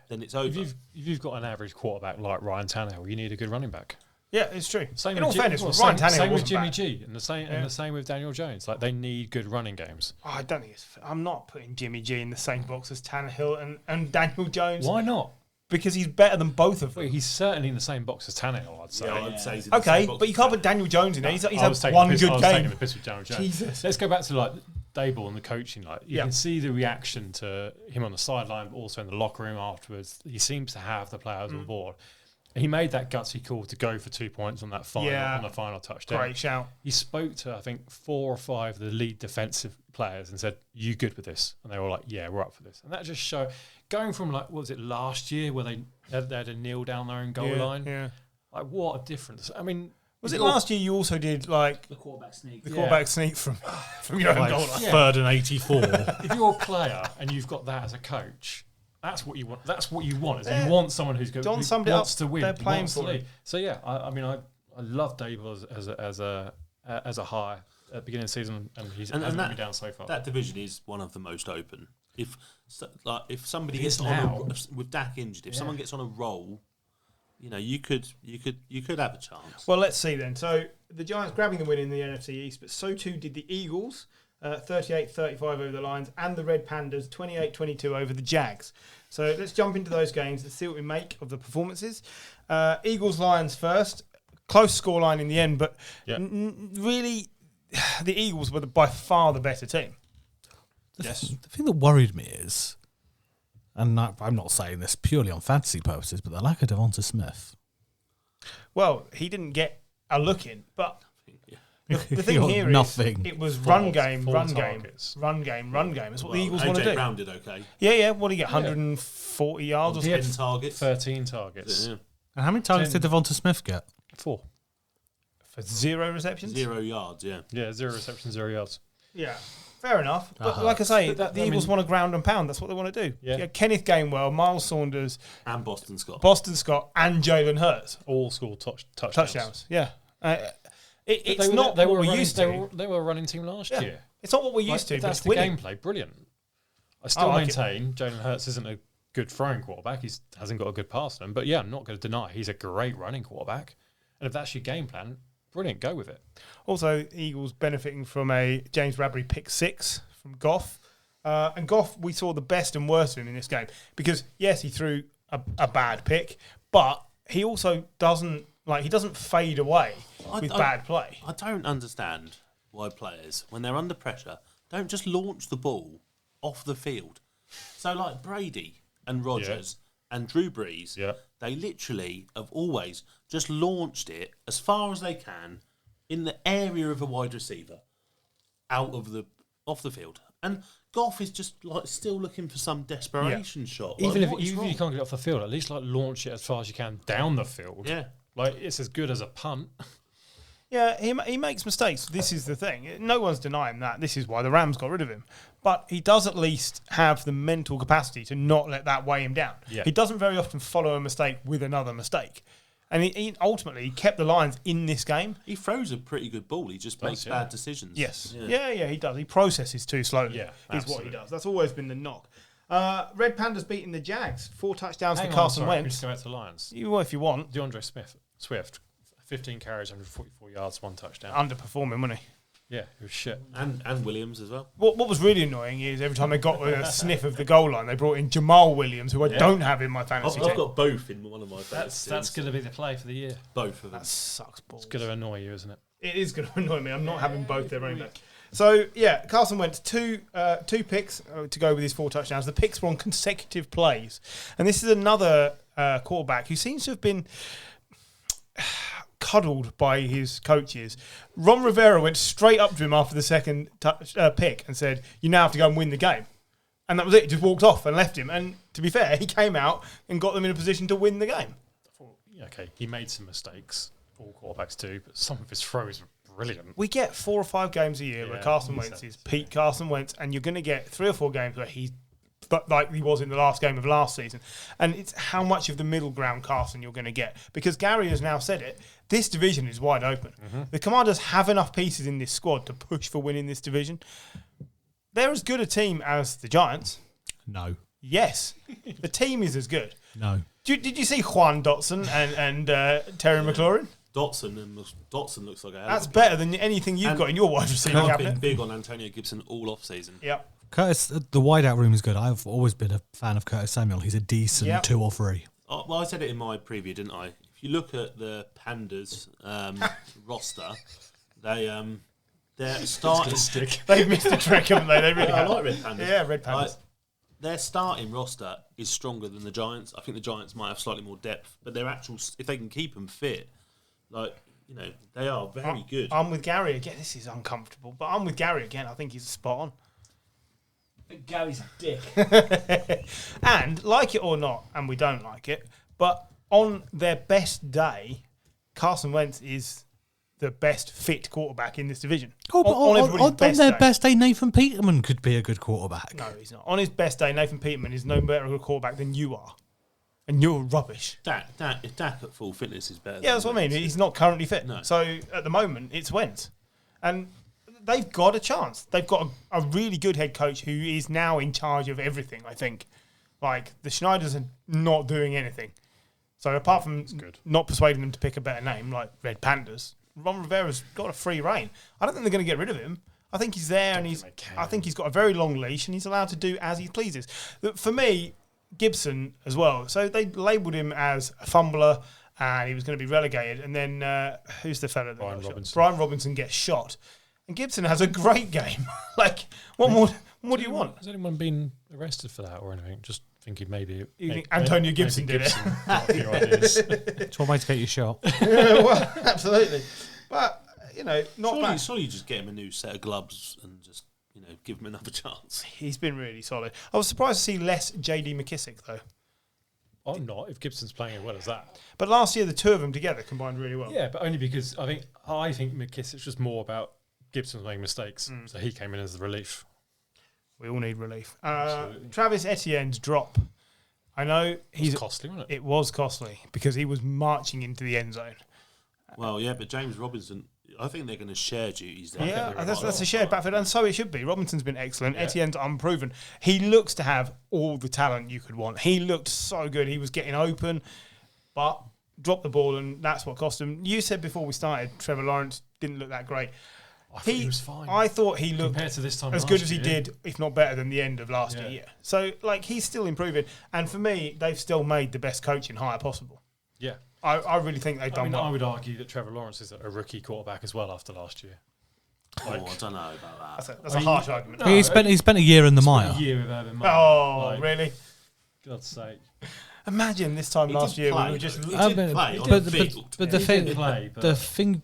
then it's over. If you've got an average quarterback like Ryan Tannehill, you need a good running back. Yeah, it's true. Same in all fairness, Ryan Tannehill same with wasn't Jimmy bad. G, and the same with Daniel Jones. Like, they need good running games. Oh, I don't think I'm not putting Jimmy G in the same box as Tannehill and Daniel Jones. Why not? Because he's better than both of them. Well, he's certainly in the same box as Tannehill, I'd say. Yeah, I'd say he's in the Okay, same box but you can't put Daniel Jones in there. He's I was had taking one the piss- good I was game. taking the piss with Daniel Jones. Jesus. Let's go back to like Daboll and the coaching. Like, you Yeah. can see the reaction to him on the sideline, but also in the locker room afterwards. He seems to have the players on board. He made that gutsy call to go for 2 points on that final touchdown. Great shout. He spoke to, I think, 4 or 5 of the lead defensive players and said, "You good with this?" And they were like, "Yeah, we're up for this." And that just showed, going from, like, what was it, last year where they had to kneel down their own goal line? Yeah. Like, what a difference. I mean, Was it last year you also did, like, The quarterback sneak. the quarterback sneak from your own goal line? Yeah. 3rd and 84. if you're a player and you've got that as a coach, that's what you want. That's what you want. Is you want someone who's good, who somebody wants else to win, they're who playing wants to for lead. So yeah, I mean, I love Daboll as a high at the beginning of the season, and he's hasn't let me down so far. That division is one of the most open. If somebody It gets is on now. with Dak injured, if someone gets on a roll, you could have a chance. Well, let's see then. So the Giants grabbing the win in the NFC East, but so too did the Eagles, 38-35 over the Lions, and the Red Pandas, 28-22 over the Jags. So let's jump into those games. Let's see what we make of the performances. Eagles-Lions first. Close scoreline in the end, but really, the Eagles were by far the better team. The thing that worried me is, and I'm not saying this purely on fantasy purposes, but the lack of Devonta Smith. Well, he didn't get a look in, but the thing You're here is nothing. it was Four run game. targets. Run game. That's what the Eagles want to AJ do. Brown did okay. Yeah. What do you get? 140 yards or He had something? 10 targets. 13 targets. Yeah. And how many targets did Devonta Smith get? 4. For 0 receptions? 0 yards, yeah. Yeah, 0 receptions, 0 yards. Yeah. Fair enough. But Uh-huh. like I say, But the Eagles want to ground and pound. That's what they want to do. Yeah. Kenneth Gainwell, Miles Saunders, And Boston Scott. Boston Scott, and Jalen Hurts. All scored touchdowns. Touchdowns. Yeah. It's They were- not they what were we're running- used they to. were- They were a running team last Yeah. year. It's not what we're Like, used to, if but that's it's the winning. gameplay. Brilliant. I still like it. maintain Jalen Hurts isn't a good throwing quarterback. He hasn't got a good pass to him. But yeah, I'm not going to deny he's a great running quarterback. And if that's your game plan, brilliant, go with it. Also, Eagles benefiting from a James Bradbury pick 6 from Goff. And Goff, we saw the best and worst of him in this game. Because, yes, he threw a bad pick, but he also doesn't fade away with bad play. I don't understand why players, when they're under pressure, don't just launch the ball off the field. So, like Brady and Rodgers and Drew Brees, they literally have always just launched it as far as they can in the area of a wide receiver off the field. And Goff is just like still looking for some desperation shot. Like, Even if what is you wrong? can't get off the field, at least like launch it as far as you can down the field. Yeah. Like it's as good as a punt. Yeah, he makes mistakes. This is the thing. No one's denying that. This is why the Rams got rid of him. But he does at least have the mental capacity to not let that weigh him down. Yeah. He doesn't very often follow a mistake with another mistake. And he ultimately kept the Lions in this game. He throws a pretty good ball. He just makes bad decisions. Yes. Yeah, he does. He processes too slowly. Yeah, is what he does. That's always been the knock. Red Pandas beating the Jags. 4 touchdowns for Carson Let's Wentz. go back to the Lions. If you want. DeAndre Swift, 15 carries, 144 yards, 1 touchdown. Underperforming, wasn't he? Yeah, it was shit. And Williams as well. What was really annoying is every time they got a sniff of the goal line, they brought in Jamal Williams, who I don't have in my fantasy I've team. got both in one of my fantasy That's teams. going to be the play for the year. Both of them. That sucks balls. It's going to annoy you, isn't it? It is going to annoy me. I'm not having both their running backs. So, yeah, Carson Wentz, two picks to go with his 4 touchdowns. The picks were on consecutive plays. And this is another quarterback who seems to have been cuddled by his coaches. Ron Rivera went straight up to him after the second pick and said, "You now have to go and win the game." And that was it. He just walked off and left him. And to be fair, he came out and got them in a position to win the game. Okay, he made some mistakes. All quarterbacks do, but some of his throws were brilliant. We get 4 or 5 games a year where Carson Wentz is Pete Carson Wentz, and you're going to get 3 or 4 games where he's like he was in the last game of last season. And it's how much of the middle ground Carson you're going to get. Because Gary has now said it, this division is wide open. The Commanders have enough pieces in this squad to push for winning this division. They're as good a team as the Giants. No. Yes. The team is as good. No. Did you see Juan Dotson and Terry McLaurin? Dotson looks like a hell of That's a player. better than anything you've And got in your wide receiver I've been cabinet. big on Antonio Gibson all off season. Yep. Curtis, the wideout room is good. I've always been a fan of Curtis Samuel. He's a decent 2 or 3. Oh, well, I said it in my preview, didn't I? If you look at the Pandas roster, they're starting. They've missed a trick, haven't they? They really I have. like Red Pandas. Yeah, Red Pandas. Their starting roster is stronger than the Giants. I think the Giants might have slightly more depth, but their actual, if they can keep them fit, they are very good. I'm with Gary again. This is uncomfortable, but I'm with Gary again. I think he's spot on. Gary's a dick. And like it or not, and we don't like it, but on their best day, Carson Wentz is the best fit quarterback in this division. Oh, but everybody's on their day. best day, Nathan Peterman could be a good quarterback. No, he's not. On his best day, Nathan Peterman is no better a quarterback than you are. And you're rubbish. If Dak at full fitness is better. Yeah, that's what I mean. He's not currently fit. No. So at the moment, it's Wentz. And they've got a chance. They've got a really good head coach who is now in charge of everything, I think. Like, the Schneiders are not doing anything. So apart from not persuading them to pick a better name, like Red Pandas, Ron Rivera's got a free reign. I don't think they're going to get rid of him. I think he's there, and I think he's got a very long leash, and he's allowed to do as he pleases. For me, Gibson as well. So they labelled him as a fumbler, and he was going to be relegated. And then who's the fella? Brian Robinson. Brian Robinson gets shot, and Gibson has a great game. Like, what more do you want? Has anyone been arrested for that or anything? Just thinking maybe. You think Antonio Gibson did it? Got a few ideas. It's one way to get your shot. Well, absolutely. But, not bad. Surely you just get him a new set of gloves and just, give him another chance. He's been really solid. I was surprised to see less J.D. McKissick, though. I'm not, if Gibson's playing as well as that. But last year, the two of them together combined really well. Yeah, but only because I think McKissick's just more about Gibson making mistakes. So he came in as the relief. We all need relief. Absolutely. Travis Etienne's drop. I know It's costly, wasn't it? it was costly because he was marching into the end zone. Well, yeah, but James Robinson, I think they're going to share duties there. Yeah, that's a shared backfield, and so it should be. Robinson's been excellent. Yeah. Etienne's unproven. He looks to have all the talent you could want. He looked so good. He was getting open, but dropped the ball, and that's what cost him. You said before we started, Trevor Lawrence didn't look that great. I thought he was fine. I thought he looked compared to this time as last good as he year. did, if not better than the end of last Yeah. year. So, like, he's still improving. And for me, they've still made the best coaching hire possible. Yeah. I really think they've I done mean, well. I would argue that Trevor Lawrence is a rookie quarterback as well after last year. Oh, I don't know about that. That's a harsh argument. No, he spent a year in the mire. A year with Urban Meyer. Oh, really? God's sake. Imagine this time He last did year play, we were just... though. He I did mean, play on but the the- field. but the He thing, did play, but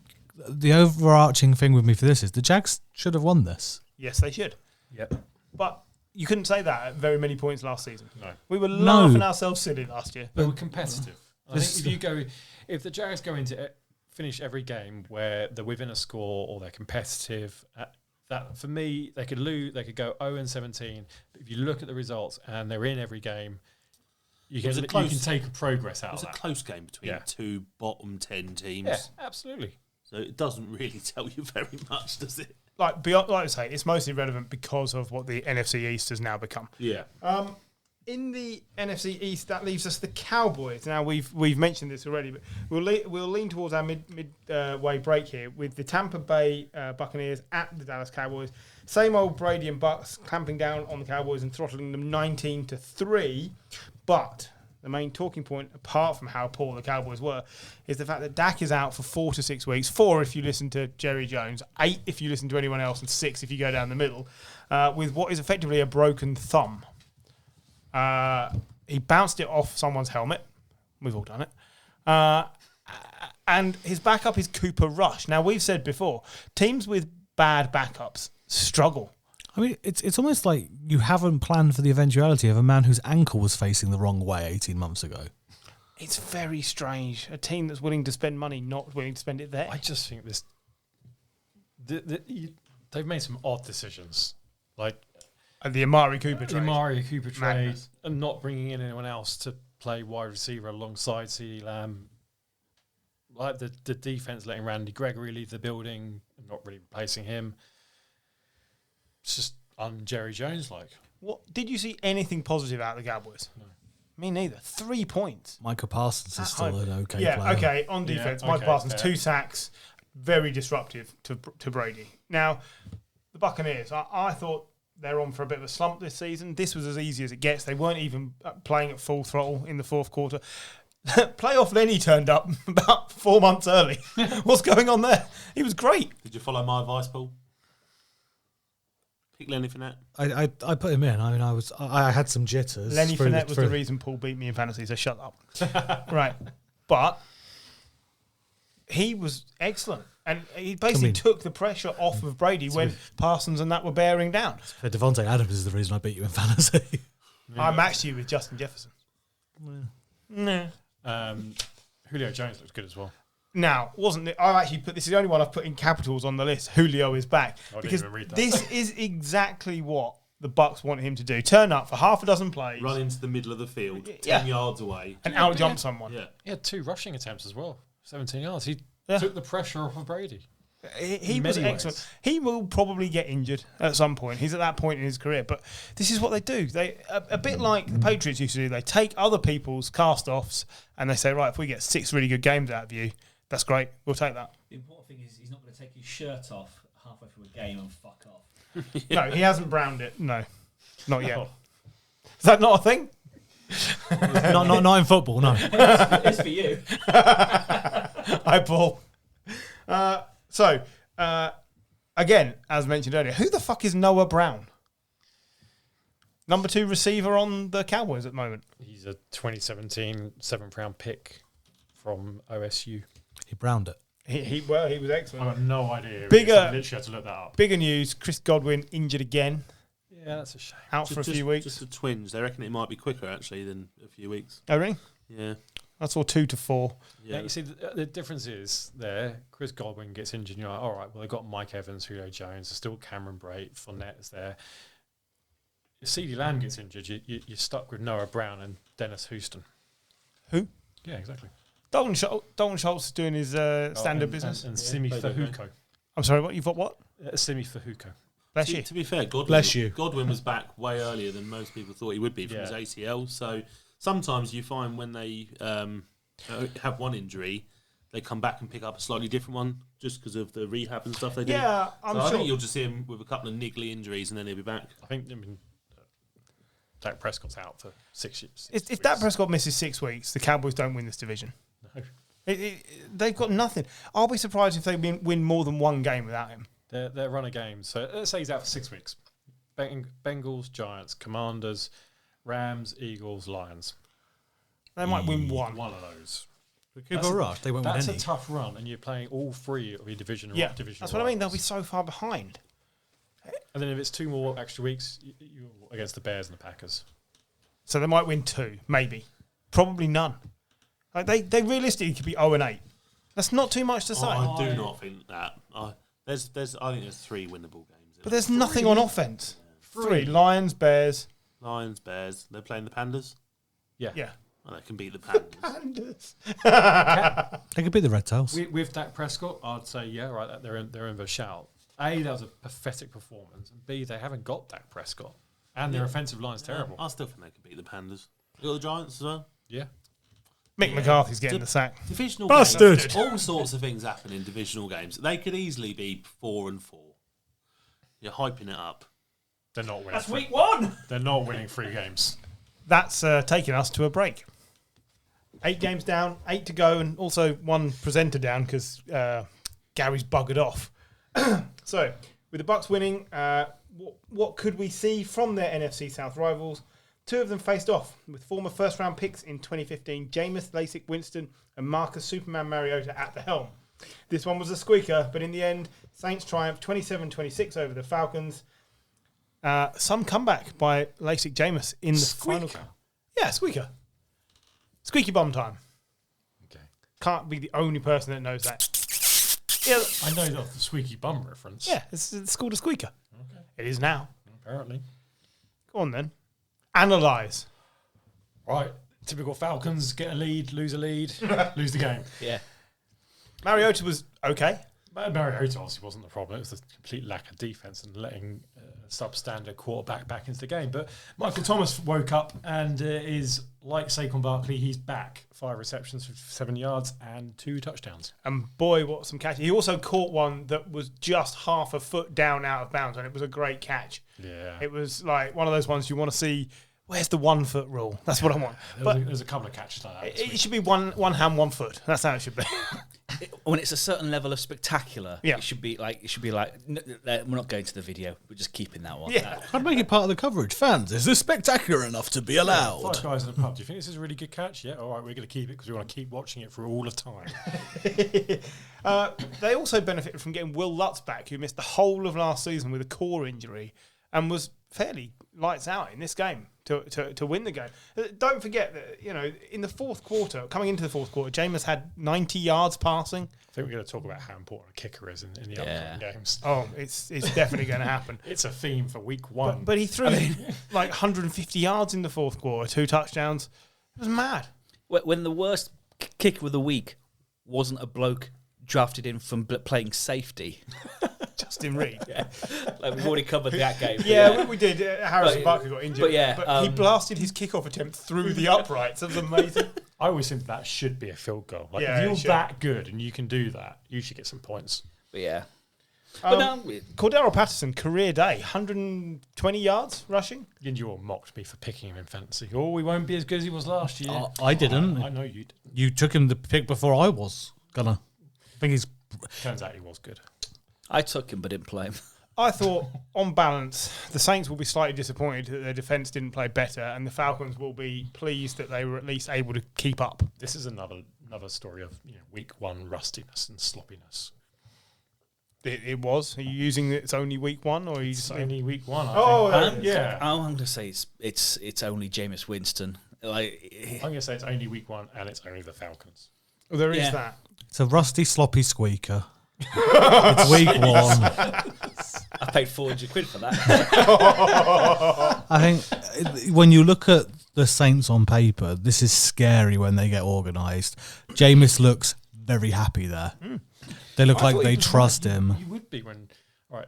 the overarching thing with me for this is the Jags should have won this. Yes, they should. Yep. But you couldn't say that at very many points last season. No. We were No. laughing ourselves silly last year. They were competitive. I This- think if the Jags go into finish every game where they're within a score or they're competitive, that for me they could lose. They could go 0-17. But if you look at the results and they're in every game, you was can a close- take a progress It out was of a that. close game between Yeah. two bottom 10 teams. Yeah, absolutely. So it doesn't really tell you very much, does it? Like I say, it's mostly relevant because of what the NFC East has now become. Yeah. In the NFC East, that leaves us the Cowboys. Now we've mentioned this already, but we'll lean towards our midway break here with the Tampa Bay Buccaneers at the Dallas Cowboys. Same old Brady and Bucks clamping down on the Cowboys and throttling them 19-3. But the main talking point, apart from how poor the Cowboys were, is the fact that Dak is out for 4 to 6 weeks. 4 if you listen to Jerry Jones, 8 if you listen to anyone else, and 6 if you go down the middle, with what is effectively a broken thumb. He bounced it off someone's helmet. We've all done it. And his backup is Cooper Rush. Now, we've said before, teams with bad backups struggle. I mean, it's almost like you haven't planned for the eventuality of a man whose ankle was facing the wrong way 18 months ago. It's very strange. A team that's willing to spend money, not willing to spend it there. I just think this. They've made some odd decisions, like And the Amari Cooper the trade. Amari Cooper trade Madness. and not bringing in anyone else to play wide receiver alongside CeeDee Lamb. Like the defense letting Randy Gregory leave the building and not really replacing him. It's just Jerry Jones like. What did you see anything positive out of the Cowboys? No. Me neither. 3 points. Micah Parsons is still an okay Yeah, player. okay. On defense, Yeah, Mike okay, Parsons, fair. 2 sacks, very disruptive to Brady. Now, the Buccaneers, I thought they're on for a bit of a slump this season. This was as easy as it gets. They weren't even playing at full throttle in the fourth quarter. Playoff Lenny turned up about 4 months early. What's going on there? He was great. Did you follow my advice, Paul? Pick Lenny Fournette. I put him in. I mean, I had some jitters. Lenny through Fournette was the through- reason Paul beat me in fantasy, so shut up. Right. But he was excellent. And he basically took the pressure off of Brady when Parsons and that were bearing down. Devontae Adams is the reason I beat you in fantasy. I matched you with Justin Jefferson. No. Julio Jones looked good as well. Now, wasn't it? I've actually put this is the only one I've put in capitals on the list. Julio is back I didn't because even read that. this is exactly what the Bucks want him to do: turn up for half a dozen plays Run into the middle of the field, Yeah. 10 yards away. and out jump someone. Yeah. He had 2 rushing attempts as well, 17 yards. He Yeah. took the pressure off of Brady. He In was many excellent. ways. He will probably get injured at some point. He's at that point in his career, but this is what they do. They a bit like the Patriots used to do. They take other people's cast-offs and they say, right, if we get 6 really good games out of you, that's great. We'll take that. The important thing is he's not going to take his shirt off halfway through a game and fuck off. No, he hasn't browned it. No, not yet. Is that not a thing? not in football, no. It's for you. Hi, Paul. Again, as mentioned earlier, who the fuck is Noah Brown? Number 2 receiver on the Cowboys at the moment. He's a 2017 7th round pick from OSU. He browned it. He was I excellent. have no idea. Bigger- I literally had to look that up. Bigger news: Chris Godwin injured again, Yeah, that's a shame. out for a few weeks. Just the Twins. They reckon it might be quicker, actually, than a few weeks. Oh, really? Yeah. I saw 2 to 4. Yeah, you see, the difference is there. Chris Godwin gets injured, and you're like, all right, well, they've got Mike Evans, Julio Jones, there's still Cameron Brate, Fournette is there. if CeeDee Lamb gets injured, you're stuck with Noah Brown and Dennis Houston. Who? Yeah, exactly. Dalton Schultz is doing his standard business. And Simi Fahuko. I'm sorry, what? You've got what? Simi Fahuko. Bless you. To be fair, Godwin was back way earlier than most people thought he would be from his ACL. So sometimes you find when they have one injury, they come back and pick up a slightly different one just because of the rehab and stuff they do. Yeah, I think you'll just see him with a couple of niggly injuries and then he'll be back. I mean, Dak Prescott's out for 6 years. If Dak Prescott misses 6 weeks, the Cowboys don't win this division. No. They've got nothing. I'll be surprised if they win more than one game without him. Their run of games. So let's say he's out for 6 weeks. Bengals, Giants, Commanders, Rams, Eagles, Lions. They might win one. One of those. Cooper Rush, they won't win any. That's a tough run, and you're playing all three of your division. Yeah, that's what I mean. They'll be so far behind. And then if it's 2 more extra weeks, you're against the Bears and the Packers. So they might win 2, maybe. Probably none. Like they realistically could be 0-8. That's not too much to say. I do not think that. I think there's 3 winnable games. But there's nothing on offense. 3. Lions, Bears. Lions, Bears. They're playing the Pandas. Yeah. Well, they can beat the Pandas. They could beat the Red Tails. With Dak Prescott, I'd say, right, they're in the shout. A, that was a pathetic performance. And B, they haven't got Dak Prescott. And their offensive line's terrible. I still think they can beat the Pandas. You got the Giants as well? Yeah. Mick McCarthy's getting the sack. Divisional Bastard. games, all sorts of things happen in divisional games. They could easily be 4-4. You're hyping it up. They're not winning. That's week 1. They're not winning 3 games. That's taking us to a break. 8 games down, 8 to go, and also 1 presenter down because Gary's buggered off. So, with the Bucks winning, what could we see from their NFC South rivals? 2 of them faced off with former first-round picks in 2015, Jameis LaSick Winston and Marcus Superman Mariota at the helm. This one was a squeaker, but in the end, Saints triumphed 27-26 over the Falcons. Some comeback by LaSick Jameis in the final. Yeah, squeaker. Squeaky bomb time. Okay. Can't be the only person that knows that. Yeah, I know the squeaky bum reference. yeah, it's called a squeaker. Okay. It is now. Apparently. Go on then. Analyse. Right. Typical Falcons, get a lead, lose a lead, lose the game. Yeah. Mariota was okay. Mariota obviously wasn't the problem. It was the complete lack of defense and letting a substandard quarterback back into the game. But Michael Thomas woke up and is like Saquon Barkley. He's back. 5 receptions for 7 yards and 2 touchdowns. And boy, what some catch. He also caught one that was just half a foot down out of bounds, and it was a great catch. Yeah. It was like one of those ones you want to see. Where's the 1 foot rule? That's what I want. But There's a couple of catches like that. it should be one hand, 1 foot. That's how it should be. When it's a certain level of spectacular, Yeah. it should be like we're not going to the video. We're just keeping that one. Yeah. I'd make it part of the coverage. Fans, is this spectacular enough to be allowed? 5 guys in the pub. Do you think this is a really good catch? Yeah. All right, we're going to keep it because we want to keep watching it for all of time. They also benefited from getting Will Lutz back, who missed the whole of last season with a core injury and was fairly lights out in this game to win the game. Don't forget that, in the fourth quarter, coming into the fourth quarter, Jameis had 90 yards passing. I think we're going to talk about how important a kicker is in the upcoming games. Oh, it's definitely going to happen. It's a theme for week 1. But he threw like 150 yards in the fourth quarter, 2 touchdowns. It was mad. When the worst kicker of the week wasn't a bloke drafted in from playing safety. Justin Reed. Yeah. Like we've already covered that game. Yeah, we did. Harrison Barkley got injured. But he blasted his kickoff attempt through the uprights. That was amazing. I always think that should be a field goal. Like, Yeah, if it you're should. that good and you can do that, you should get some points. But yeah. But no, Cordero Patterson, career day, 120 yards rushing. And you all mocked me for picking him in fantasy. Oh, he won't be as good as he was last year. I didn't. I know you did. You took him the pick before I was gonna. I think he's. Turns out he was good. I took him but didn't play him. I thought, on balance, the Saints will be slightly disappointed that their defence didn't play better, and the Falcons will be pleased that they were at least able to keep up. This is another story of week 1 rustiness and sloppiness. It was. Are you using it's only week 1, or are you It's just only week 1. Oh, yeah. I'm going to say it's only Jameis Winston. I'm going to say it's only week 1 and it's only the Falcons. Well, there is Yeah. that. It's a rusty, sloppy squeaker. It's week 1. I paid 400 quid for that. I think when you look at the Saints on paper, this is scary when they get organised. Jameis looks very happy there. They look like they trust him. You would be when. All right.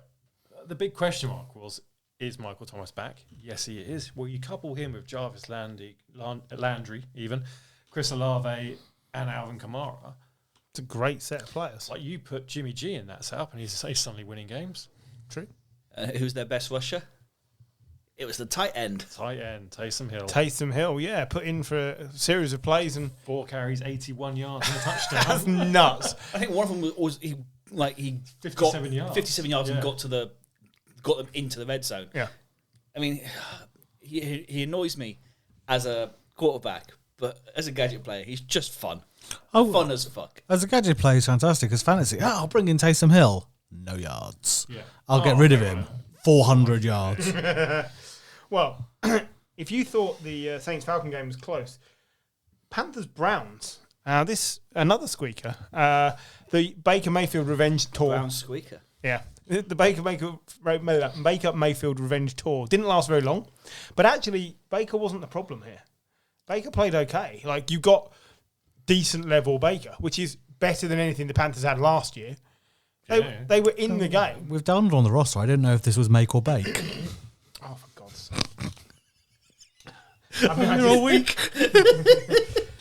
The big question mark was: is Michael Thomas back? Yes, he is. Well, you couple him with Jarvis Landry, even Chris Olave, and Alvin Kamara. It's a great set of players. Like you put Jimmy G in that setup, and he's suddenly winning games. True. Who's their best rusher? It was the tight end. Tight end, Taysom Hill. Taysom Hill, yeah, put in for a series of plays and 4 carries, 81 yards, and a touchdown. that's nuts. I think one of them was he 57 yards. 57 yards Yeah. and got them into the red zone. Yeah. I mean, he annoys me as a quarterback, but as a gadget player, he's just fun. Fun as fuck. As a gadget player, he's fantastic. As fantasy, I'll bring in Taysom Hill. No yards. Yeah. I'll get rid of him. 400 yards. Well, if you thought the Saints-Falcon game was close, Panthers-Browns, this another squeaker, the Baker Mayfield revenge tour. Brown squeaker. Yeah. The Baker Mayfield revenge tour didn't last very long, but actually Baker wasn't the problem here. Baker played okay. Like, you got decent level Baker, which is better than anything the Panthers had last year. They were in the game. With Donald on the roster, I didn't know if this was make or bake. Oh, for God's sake. You're all weak.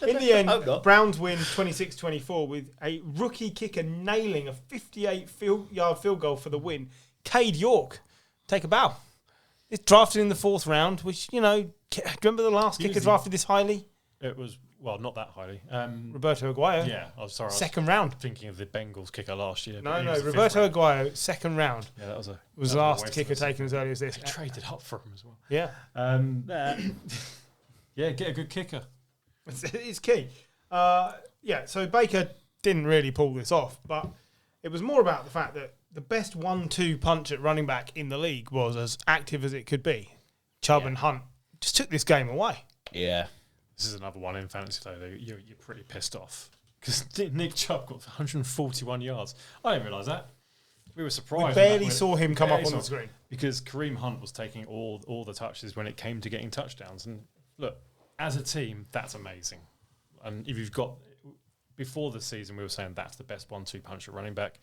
In the end, I'm not. Browns win 26-24 with a rookie kicker nailing a 58-yard field goal for the win. Cade York, take a bow. It's drafted in the 4th round, which, do you remember the last kicker drafted this highly? It was, well, not that highly. Roberto Aguayo. Yeah, I'm sorry. Second round. Thinking of the Bengals kicker last year. No, but he was the Roberto 5th round. Aguayo, second round. Yeah, that was Was a last waste kicker of a taken as early as this. They traded up for him as well. Yeah. Yeah, get a good kicker. It's key. So Baker didn't really pull this off, but it was more about the fact that the best 1-2 punch at running back in the league was as active as it could be. Chubb and Hunt just took this game away. Yeah. This is another one in fantasy though. You're pretty pissed off because Nick Chubb got 141 yards. I didn't realise that. We were surprised. We barely saw him come up on the screen because Kareem Hunt was taking all the touches when it came to getting touchdowns. And look, as a team, that's amazing. And if you've got, before the season, we were saying that's the best 1-2 punch at running back.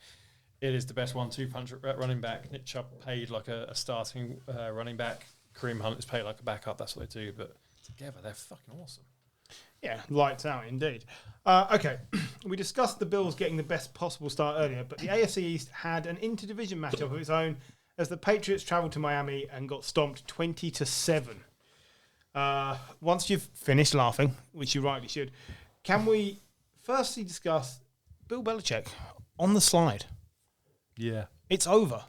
It is the best 1-2 punch at running back. Nick Chubb paid like a starting running back. Kareem Hunt is paid like a backup. That's what they do. But together, they're fucking awesome. Yeah, lights out indeed. Okay, we discussed the Bills getting the best possible start earlier, but the AFC East had an interdivision matchup of its own as the Patriots travelled to Miami and got stomped 20-7. Once you've finished laughing, which you rightly should, can we firstly discuss Bill Belichick on the slide? Yeah. It's over.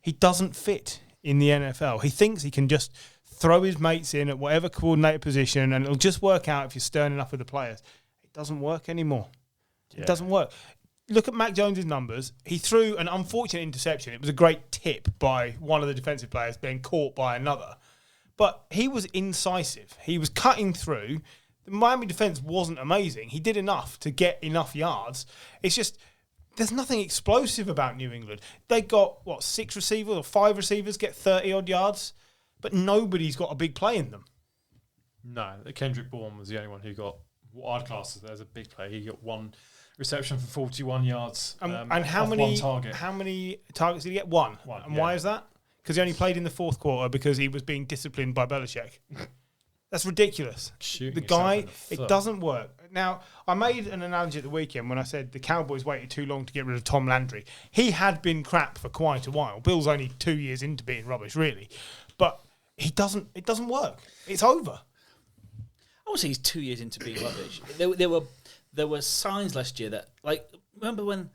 He doesn't fit in the NFL. He thinks he can just throw his mates in at whatever coordinator position and it'll just work out if you're stern enough with the players. It doesn't work anymore. Yeah. It doesn't work. Look at Mac Jones' numbers. He threw an unfortunate interception. It was a great tip by one of the defensive players being caught by another. But he was incisive. He was cutting through. The Miami defense wasn't amazing. He did enough to get enough yards. It's just, there's nothing explosive about New England. They got, 6 receivers or 5 receivers get 30-odd yards, but nobody's got a big play in them. No, Kendrick Bourne was the only one who got what I'd class as a big play. He got 1 reception for 41 yards. And how off many 1 target? How many targets did he get? 1. And why is that? Because he only played in the 4th quarter because he was being disciplined by Belichick. That's ridiculous. Shooting the yourself guy, in the it foot. doesn't work. Now, I made an analogy at the weekend when I said the Cowboys waited too long to get rid of Tom Landry. He had been crap for quite a while. Bill's only 2 years into being rubbish, really. But it doesn't work. It's over. I would say he's 2 years into being rubbish. There were signs last year that, like, remember when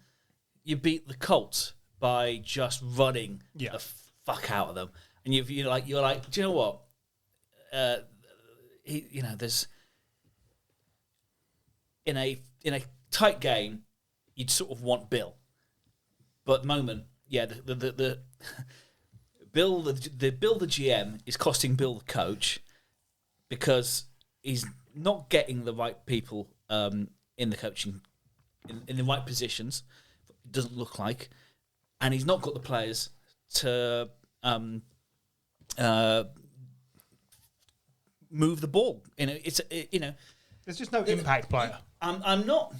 you beat the Colts by just running the fuck out of them, and you're like, do you know what? There's in a tight game, you'd sort of want Bill, but at the moment, the Bill the GM is costing Bill the coach because he's not getting the right people in the coaching in the right positions. It doesn't look like, and he's not got the players to move the ball. There's just no impact player. I'm not.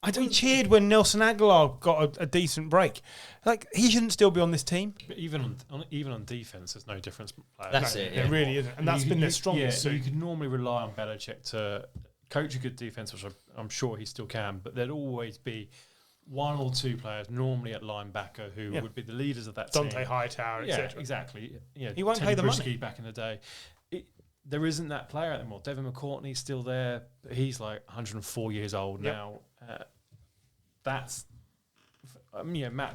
I We don't. cheered when Nelson Aguilar got a decent break. Like, he shouldn't still be on this team. But even on defense, there's no difference. That's it. It Yeah. really isn't. And that's been their strongest Yeah, suit. you could normally rely on Belichick to coach a good defense, which I'm sure he still can. But there'd always be one or two players, normally at linebacker, who Yeah. would be the leaders of that Dante team. Hightower, Yeah, etc. exactly. Yeah, He won't Teddy pay the money. Brisky back in the day. There isn't that player anymore. Devin McCourtney's still there, but he's like 104 years old Yep. now. Matt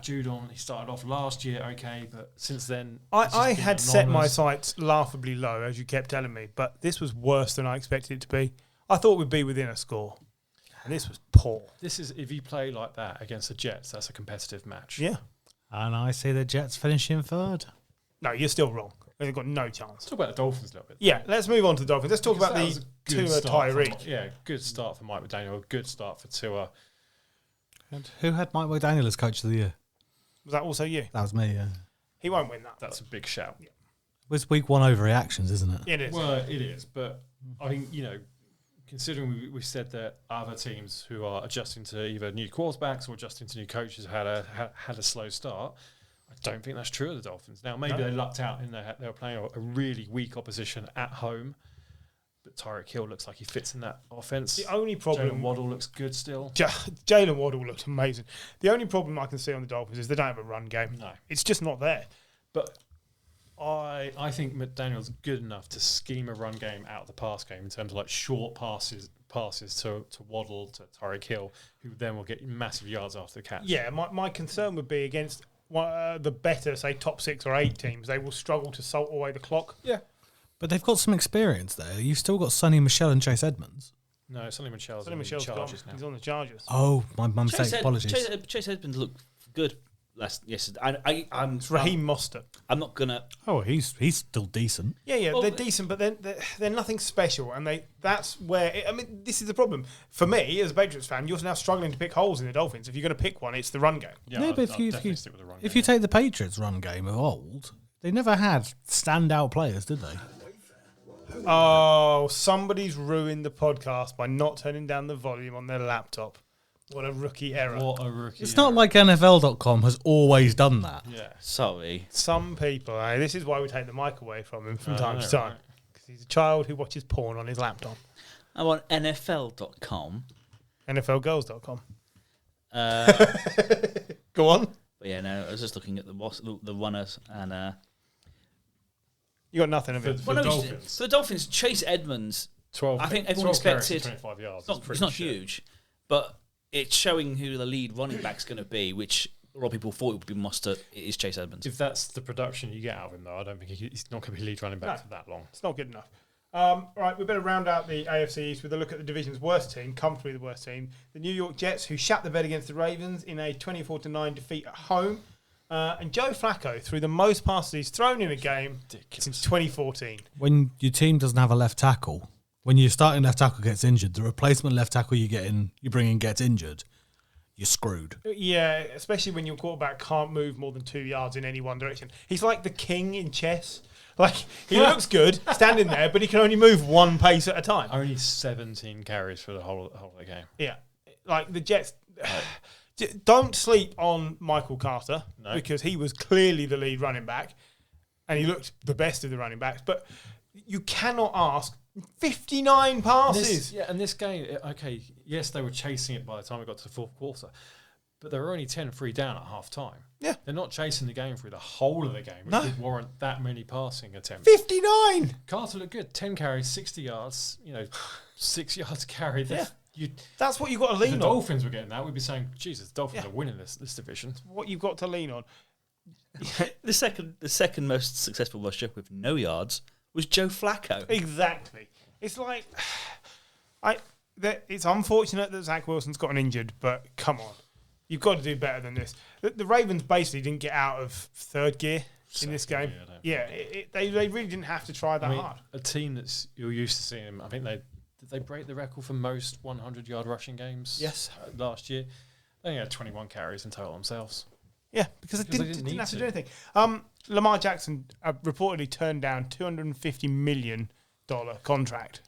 Judon, he started off last year okay, but since then... it's just I been had set my anonymous. sights laughably low, as you kept telling me, but this was worse than I expected it to be. I thought we'd be within a score, and this was poor. This is, if you play like that against the Jets, that's a competitive match. Yeah. And I see the Jets finishing third. No, you're still wrong. They've got no chance. Let's talk about the Dolphins a little bit. Yeah, let's move on to the Dolphins. Let's talk Because about that was the a good Tua start for Tyreek. Yeah, good start for Mike McDaniel, a good start for Tua. And who had Mike McDaniel as coach of the year? Was that also you? That was me, yeah. He won't win that. That's a big shout. It was week one overreactions, isn't it? It is. Well, it is, but I think, considering we said that other teams who are adjusting to either new quarterbacks or adjusting to new coaches had a slow start, I don't think that's true of the Dolphins. Now, maybe they lucked out in they were playing a really weak opposition at home, but Tyreek Hill looks like he fits in that offense. The only Jalen problem... Waddle looks good still. Jalen Waddle looked amazing. The only problem I can see on the Dolphins is they don't have a run game. No. It's just not there. But I think McDaniel's good enough to scheme a run game out of the pass game in terms of like short passes to Waddle, to Tyreek Hill, who then will get massive yards after the catch. Yeah, my concern would be against the better, say, top 6 or 8 teams. They will struggle to salt away the clock. Yeah. But they've got some experience there. You've still got Sonny Michel and Chase Edmonds. No, Sonny Michel's Sonny on the Michel's gone. Chargers now. He's on the Chargers. Oh, my mistake. Apologies. Chase Edmonds looked good yesterday. I'm It's Raheem Mostert. I'm not gonna. Oh, he's still decent. Yeah, Well, they're decent, but they're nothing special, and that's where this is the problem for me as a Patriots fan. You're now struggling to pick holes in the Dolphins. If you're going to pick one, it's the run game. Yeah, but I'd definitely stick with the run if game. you take the Patriots run game of old, they never had standout players, did they? Oh, somebody's ruined the podcast by not turning down the volume on their laptop. What a rookie error! What a rookie. It's not like NFL.com has always done that. Yeah. Sorry. Some people. This is why we take the mic away from him from I time know, to time, right? because he's a child who watches porn on his laptop. I'm on NFL.com. NFLgirls.com. But Go on. yeah, no, I was just looking at the runners and. You got nothing of it. For the Dolphins. For the Dolphins, Chase Edmonds. 12. I think everyone 12 carries expected- for 25 yards. It's not huge, but it's showing who the lead running back's going to be, which a lot of people thought it would be Mostert. It is Chase Edmonds. If that's the production you get out of him, though, I don't think he's not going to be lead running back No. for that long. It's not good enough. Right, we better round out the AFC East with a look at the division's worst team, comfortably the worst team, the New York Jets, who shut the bed against the Ravens in a 24-9 defeat at home. And Joe Flacco threw the most passes he's thrown in a game since 2014. When your team doesn't have a left tackle, when your starting left tackle gets injured, the replacement left tackle you bring in gets injured, you're screwed. Yeah, especially when your quarterback can't move more than 2 yards in any one direction. He's like the king in chess. Like, he looks good standing there, but he can only move one pace at a time. Only 17 carries for the whole of the game. Yeah. Like, the Jets... Don't sleep on Michael Carter, because he was clearly the lead running back, and he looked the best of the running backs. But you cannot ask 59 passes. And this game, okay, yes, they were chasing it by the time it got to the fourth quarter, but they were only 10-3 down at half time. Yeah. They're not chasing the game through the whole of the game, which No. would warrant that many passing attempts. 59! Carter looked good. 10 carries, 60 yards, 6 yards carried. That's what you've got to If lean the on. Dolphins were getting that, we'd be saying, Jesus, the Dolphins are winning this division. What you've got to lean on. The second most successful rusher with no yards was Joe Flacco. Exactly. It's like... it's unfortunate that Zach Wilson's gotten injured, but come on. You've got to do better than this. The Ravens basically didn't get out of third gear in this game. They really didn't have to try that hard. A team that's you're used to seeing them, I think did they break the record for most 100-yard rushing games? Yes. Last year. They only had 21 carries in total themselves. Yeah, because it Because they didn't didn't have to need do anything. Lamar Jackson reportedly turned down $250 million contract.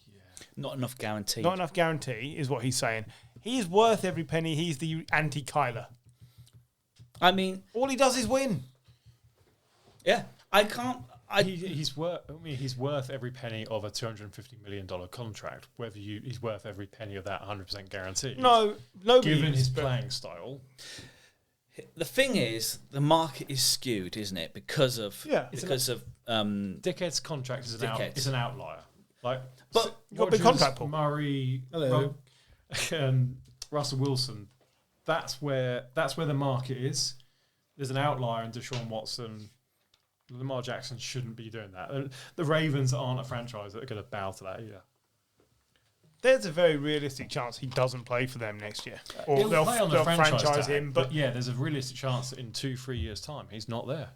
Not enough guarantee. Not enough guarantee is what he's saying. He's worth every penny. He's the anti-Kyler. I mean, All he does is win. yeah, I can't. He's worth every penny of a $250 million contract. Whether he's worth every penny of that 100% guaranteed. No, Given his playing style. The thing is, the market is skewed, isn't it? Because of Dickhead's contract is an outlier. Like, But you've got a big contract pool. Murray, Russell Wilson. That's where the market is. There's an outlier in Deshaun Watson. Lamar Jackson shouldn't be doing that. The Ravens aren't a franchise that are going to bow to that either. There's a very realistic chance he doesn't play for them next year. Or He'll they'll play on the franchise tag, him. but yeah, there's a realistic chance that in 2-3 years' time he's not there.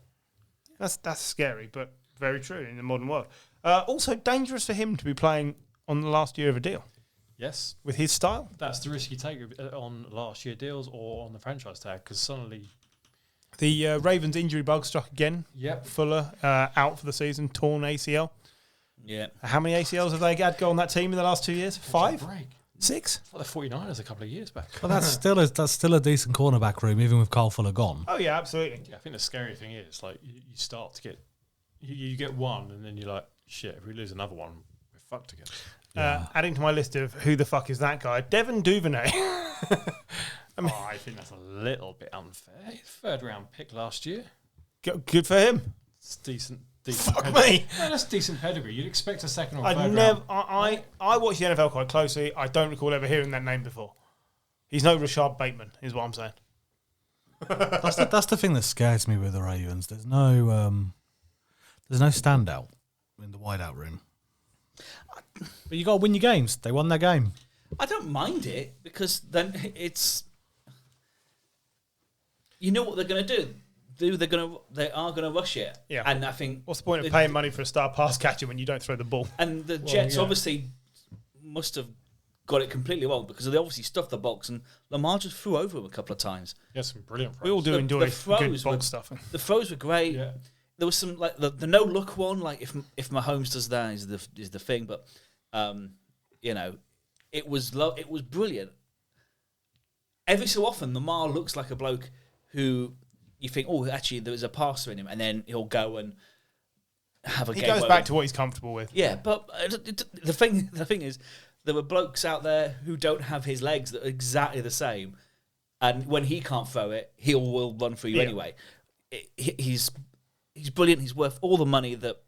That's scary, but very true in the modern world. Also dangerous for him to be playing on the last year of a deal Yes, with his style. that's the risk you take on last year deals or on the franchise tag because suddenly. The Ravens injury bug struck again. Yep. Fuller out for the season, torn ACL. yeah, How many ACLs have they had go on that team in the last 2 years? 5? Break. 6? Well, the 49ers a couple of years back. But that's still a decent cornerback room, even with Kyle Fuller gone. Oh yeah, absolutely. Yeah, I think the scary thing is like you start to get you get one and then you're like shit. If we lose another one, we're fucked again. Adding to my list of who the fuck is that guy, Devin Duvernay. I think that's a little bit unfair. Third round pick last year. Good for him. It's decent. Fuck pedigree. me. No, that's decent pedigree. You'd expect a second or I third never. round. I watch the NFL quite closely. I don't recall ever hearing that name before. He's no Rashad Bateman, is what I'm saying. That's the thing that scares me with the Ravens. There's no standout in the wideout room. But you got to win your games. They won their game. I don't mind it because then it's, you know what they're going to do. They are going to rush it. Yeah. And I think What's the point of paying money for a star pass catcher when you don't throw the ball? And the Jets obviously must have got it completely wrong because they obviously stuffed the box and Lamar just threw over him a couple of times. Yeah, some brilliant. We all do The enjoy throws good were- box stuff. The throws were great. Yeah. There was some like the no look one. Like if Mahomes does that is the thing, but it was brilliant. Every so often, Lamar looks like a bloke who you think, oh, actually, there was a passer in him, and then he'll go and have a He game. goes back to what he's comfortable with. Yeah, but the thing is, there were blokes out there who don't have his legs that are exactly the same, and when he can't throw it, he will run for you anyway. He's brilliant. He's worth all the money that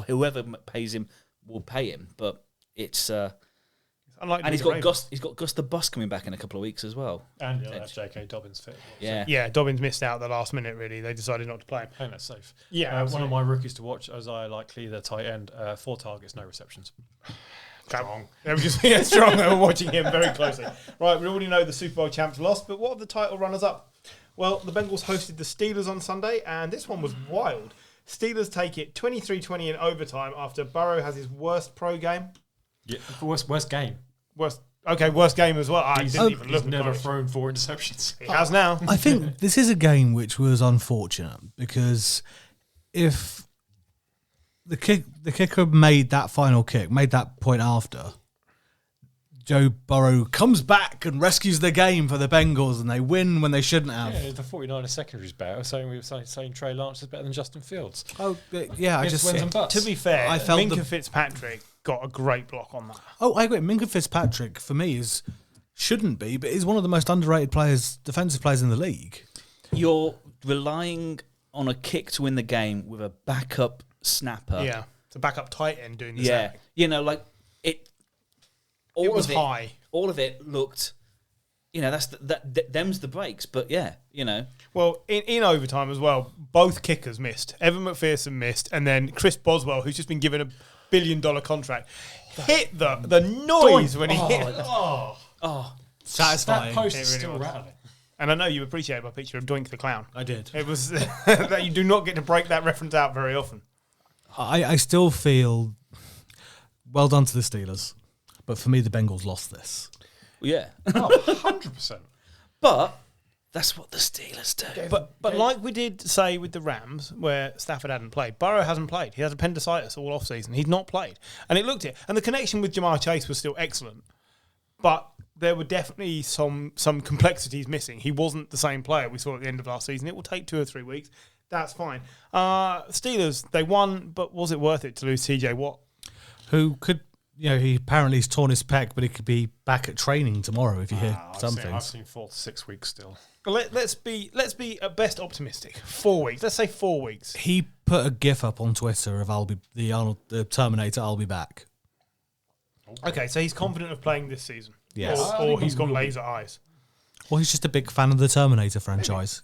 whoever pays him will pay him. But it's Unlike and the he's got Ravens. Gus the Bus coming back in a couple of weeks as well. And that's J.K. Dobbins fit. Yeah, Yeah, Dobbins missed out at the last minute, really. They decided not to play him. I think that's safe. Yeah, one absolutely. of my rookies to watch as I likely the tight end. 4 targets, no receptions. Strong. Yeah, strong. We're watching him very closely. Right, we already know the Super Bowl champs lost, but what are the title runners up? Well, the Bengals hosted the Steelers on Sunday, and this one was wild. Steelers take it 23-20 in overtime after Burrow has his worst pro game. Yeah, worst game. Worst game as well. I didn't even look. He's never at it. thrown 4 interceptions. He has now. I think this is a game which was unfortunate because if the kicker made that final kick, made that point after, Joe Burrow comes back and rescues the game for the Bengals and they win when they shouldn't have. Yeah, the 49ers secondary's better. We were saying Trey Lance is better than Justin Fields. Oh, yeah, I Ifs, just... wins and buts. To be fair, I felt Minka the- Fitzpatrick got a great block on that. Oh, I agree. Minka Fitzpatrick, for me, shouldn't be, but is one of the most underrated defensive players in the league. you're relying on a kick to win the game with a backup snapper. Yeah, it's a backup tight end doing the Yeah, snapping. like it. It was high. All of it looked, them's the breaks. But yeah, Well, in overtime as well, both kickers missed. Evan McPherson missed, and then Chris Boswell, who's just been given $1 billion contract, hit the noise when he hit. Satisfying. That post It is really still was. rattling. And I know you appreciate my picture of Doink the Clown. I did. It was that you do not get to break that reference out very often. I still feel well done to the Steelers, but for me, the Bengals lost this. yeah. Oh, 100%. But That's what the Steelers do. But like we did say with the Rams, where Stafford hadn't played, Burrow hasn't played. He has appendicitis all off season. He's not played, and it looked it. And the connection with Jamar Chase was still excellent, but there were definitely some complexities missing. He wasn't the same player we saw at the end of last season. It will take 2 or 3 weeks. That's fine. Steelers, they won, but was it worth it to lose TJ Watt? Who could, he apparently has torn his pec, but he could be back at training tomorrow if you hear some things. I've seen 4 to 6 weeks still. Let's be at best optimistic. 4 weeks. Let's say 4 weeks. He put a GIF up on Twitter of the Terminator. I'll be back. Okay, so he's confident of playing this season. Yes. Or he's got laser eyes. Well, he's just a big fan of the Terminator franchise.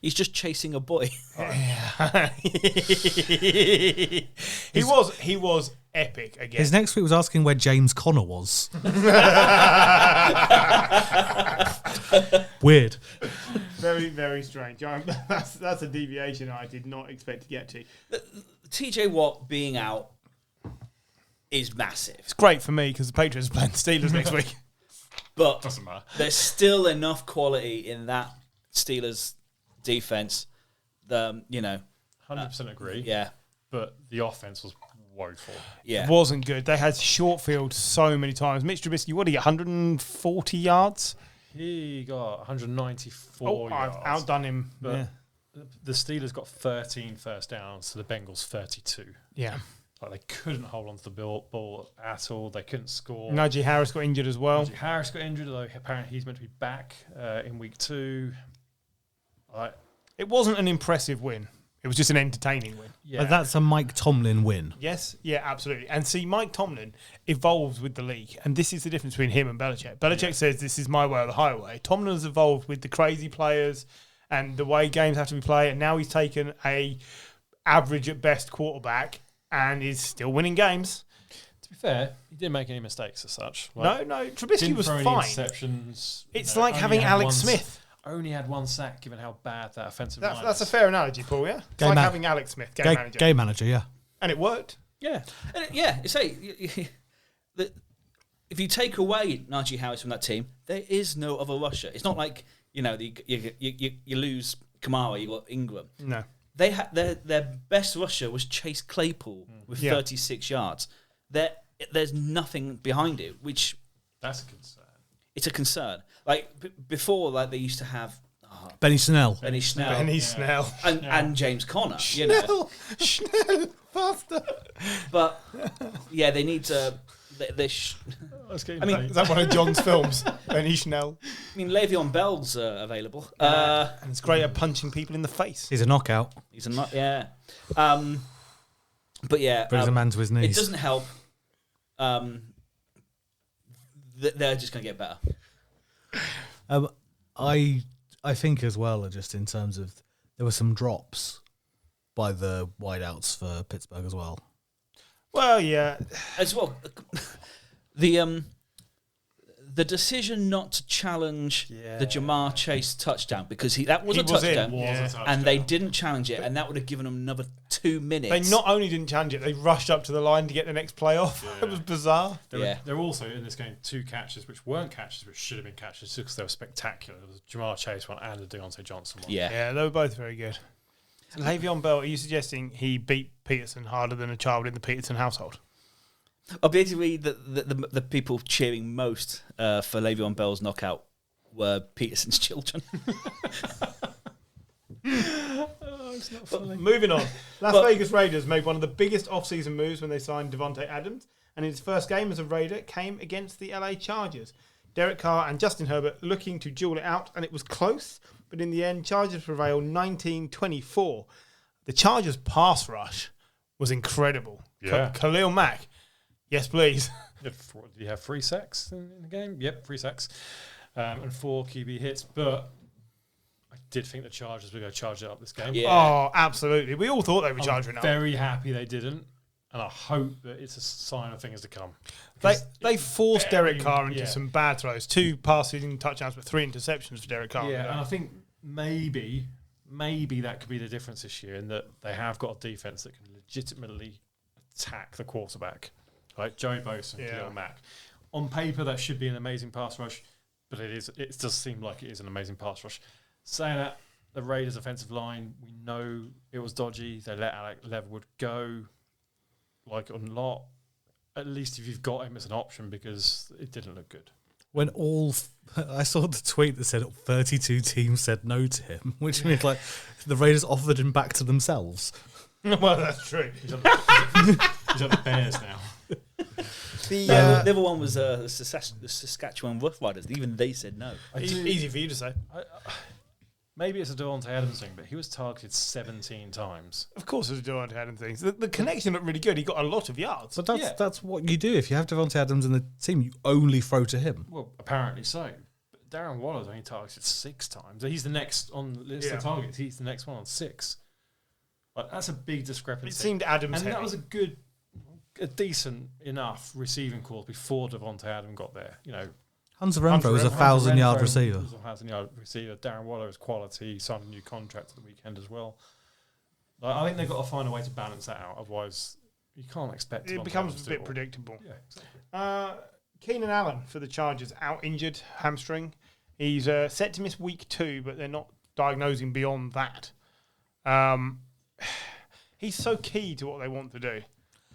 He's just chasing a boy. He was epic again. His next tweet was asking where James Conner was. Weird. Very, very strange. That's a deviation I did not expect to get to. TJ Watt being out is massive. It's great for me because the Patriots are playing the Steelers next week. But Doesn't matter. there's still enough quality in that Steelers defense. 100% agree. Yeah. But the offense was woeful. Yeah. Wasn't good. They had short field so many times. Mitch Trubisky, what did he get, 140 yards? He got 194 I've yards. outdone him. But Yeah. the Steelers got 13 first downs to the Bengals 32. Yeah. Like, they couldn't hold on to the ball at all. They couldn't score. Najee Harris got injured as well. Najee Harris got injured, although apparently he's meant to be back in week 2. It wasn't an impressive win. It was just an entertaining win. Yeah. But that's a Mike Tomlin win. Yes, yeah, absolutely. And see, Mike Tomlin evolves with the league, and this is the difference between him and Belichick. Belichick says this is my way or the highway. Tomlin has evolved with the crazy players and the way games have to be played, and now he's taken a average at best quarterback and is still winning games. To be fair, he didn't make any mistakes as such. No, Trubisky didn't was throw any fine. interceptions. It's like having Alex Smith. Only had 1 sack, given how bad that offensive line That's a is. fair analogy, Paul, yeah? It's Game like man- having Alex Smith, game manager. Game manager, yeah. And it worked. Yeah. And if you take away Najee Harris from that team, there is no other rusher. It's not like, you lose Kamara, you got Ingram. No. They their best rusher was Chase Claypool with 36 yards. There's nothing behind it, which That's a concern. it's a concern. Like before, like they used to have Benny Snell. Benny Snell Benny Snell. and James Conner. Schnell, faster. But yeah, they need to. I mean, Is that one of John's films? Benny Schnell. I mean, Le'Veon Bell's available. And it's great at punching people in the face. He's a knockout. He's a yeah. But yeah, Brings a man to his it knees. doesn't help. They're just going to get better. I think as well, just in terms of there were some drops by the wideouts for Pittsburgh as well. Well, yeah. As well, the decision not to challenge the Jamar Chase touchdown because that was a touchdown, and they didn't challenge it, and that would have given them another 2 minutes. They not only didn't challenge it, they rushed up to the line to get the next play off. Yeah. It was bizarre. There were also in this game 2 catches which weren't catches, which should have been catches because they were spectacular. There was a Jamar Chase one and a Deontay Johnson one. Yeah, they were both very good. So Le'Veon Bell, are you suggesting he beat Peterson harder than a child in the Peterson household? Basically, the people cheering most for Le'Veon Bell's knockout were Peterson's children. It's not funny. Moving on. Las Vegas Raiders made one of the biggest off-season moves when they signed Devontae Adams, and his first game as a Raider came against the LA Chargers. Derek Carr and Justin Herbert looking to duel it out, and it was close, but in the end, Chargers prevailed 19-24. The Chargers' pass rush was incredible. Yeah. Khalil Mack. Yes, please. Did you have 3 sacks in the game? Yep, 3 sacks. And 4 QB hits, but I did think the Chargers were going to charge it up this game. Yeah. Oh, absolutely. We all thought they were charging up. Very happy they didn't, and I hope that it's a sign of things to come. They forced Derek Carr into yeah. some bad throws. 2 passing touchdowns, but 3 interceptions for Derek Carr. Yeah, and I think maybe that could be the difference this year in that they have got a defense that can legitimately attack the quarterback. Like Joey Bosa and Khalil Mack. On paper, that should be an amazing pass rush. but it does seem like it is an amazing pass rush. Saying that, the Raiders' offensive line, we know it was dodgy. They let Alec Leatherwood go, like a lot. At least if you've got him as an option, because it didn't look good. When I saw the tweet that said 32 teams said no to him, which means like the Raiders offered him back to themselves. Well, that's true. He's on the Bears now. The other one was the Saskatchewan Roughriders. Even they said no. Easy for you to say. Maybe it's a Devontae Adams thing, but he was targeted 17 times. Of course, it's a Devontae Adams thing. The connection looked really good. He got a lot of yards. But that's what you do. If you have Devontae Adams in the team, you only throw to him. Well, apparently so. But Darren Waller's only targeted 6 times. He's the next on the list of targets. He's the next one on 6. Like, that's a big discrepancy. It seemed Adams and heavy. that was a decent enough receiving corps before Devontae Adams got there. You know, Hunter Renfro was a 1,000-yard receiver. Was a 1,000-yard receiver. Darren Waller is quality. He signed a new contract at the weekend as well. Like, I think they've got to find a way to balance that out. Otherwise, you can't expect it Devontae becomes Adams a bit to predictable. Yeah, exactly. Keenan Allen for the Chargers, out injured, hamstring. He's set to miss week 2, but they're not diagnosing beyond that. He's so key to what they want to do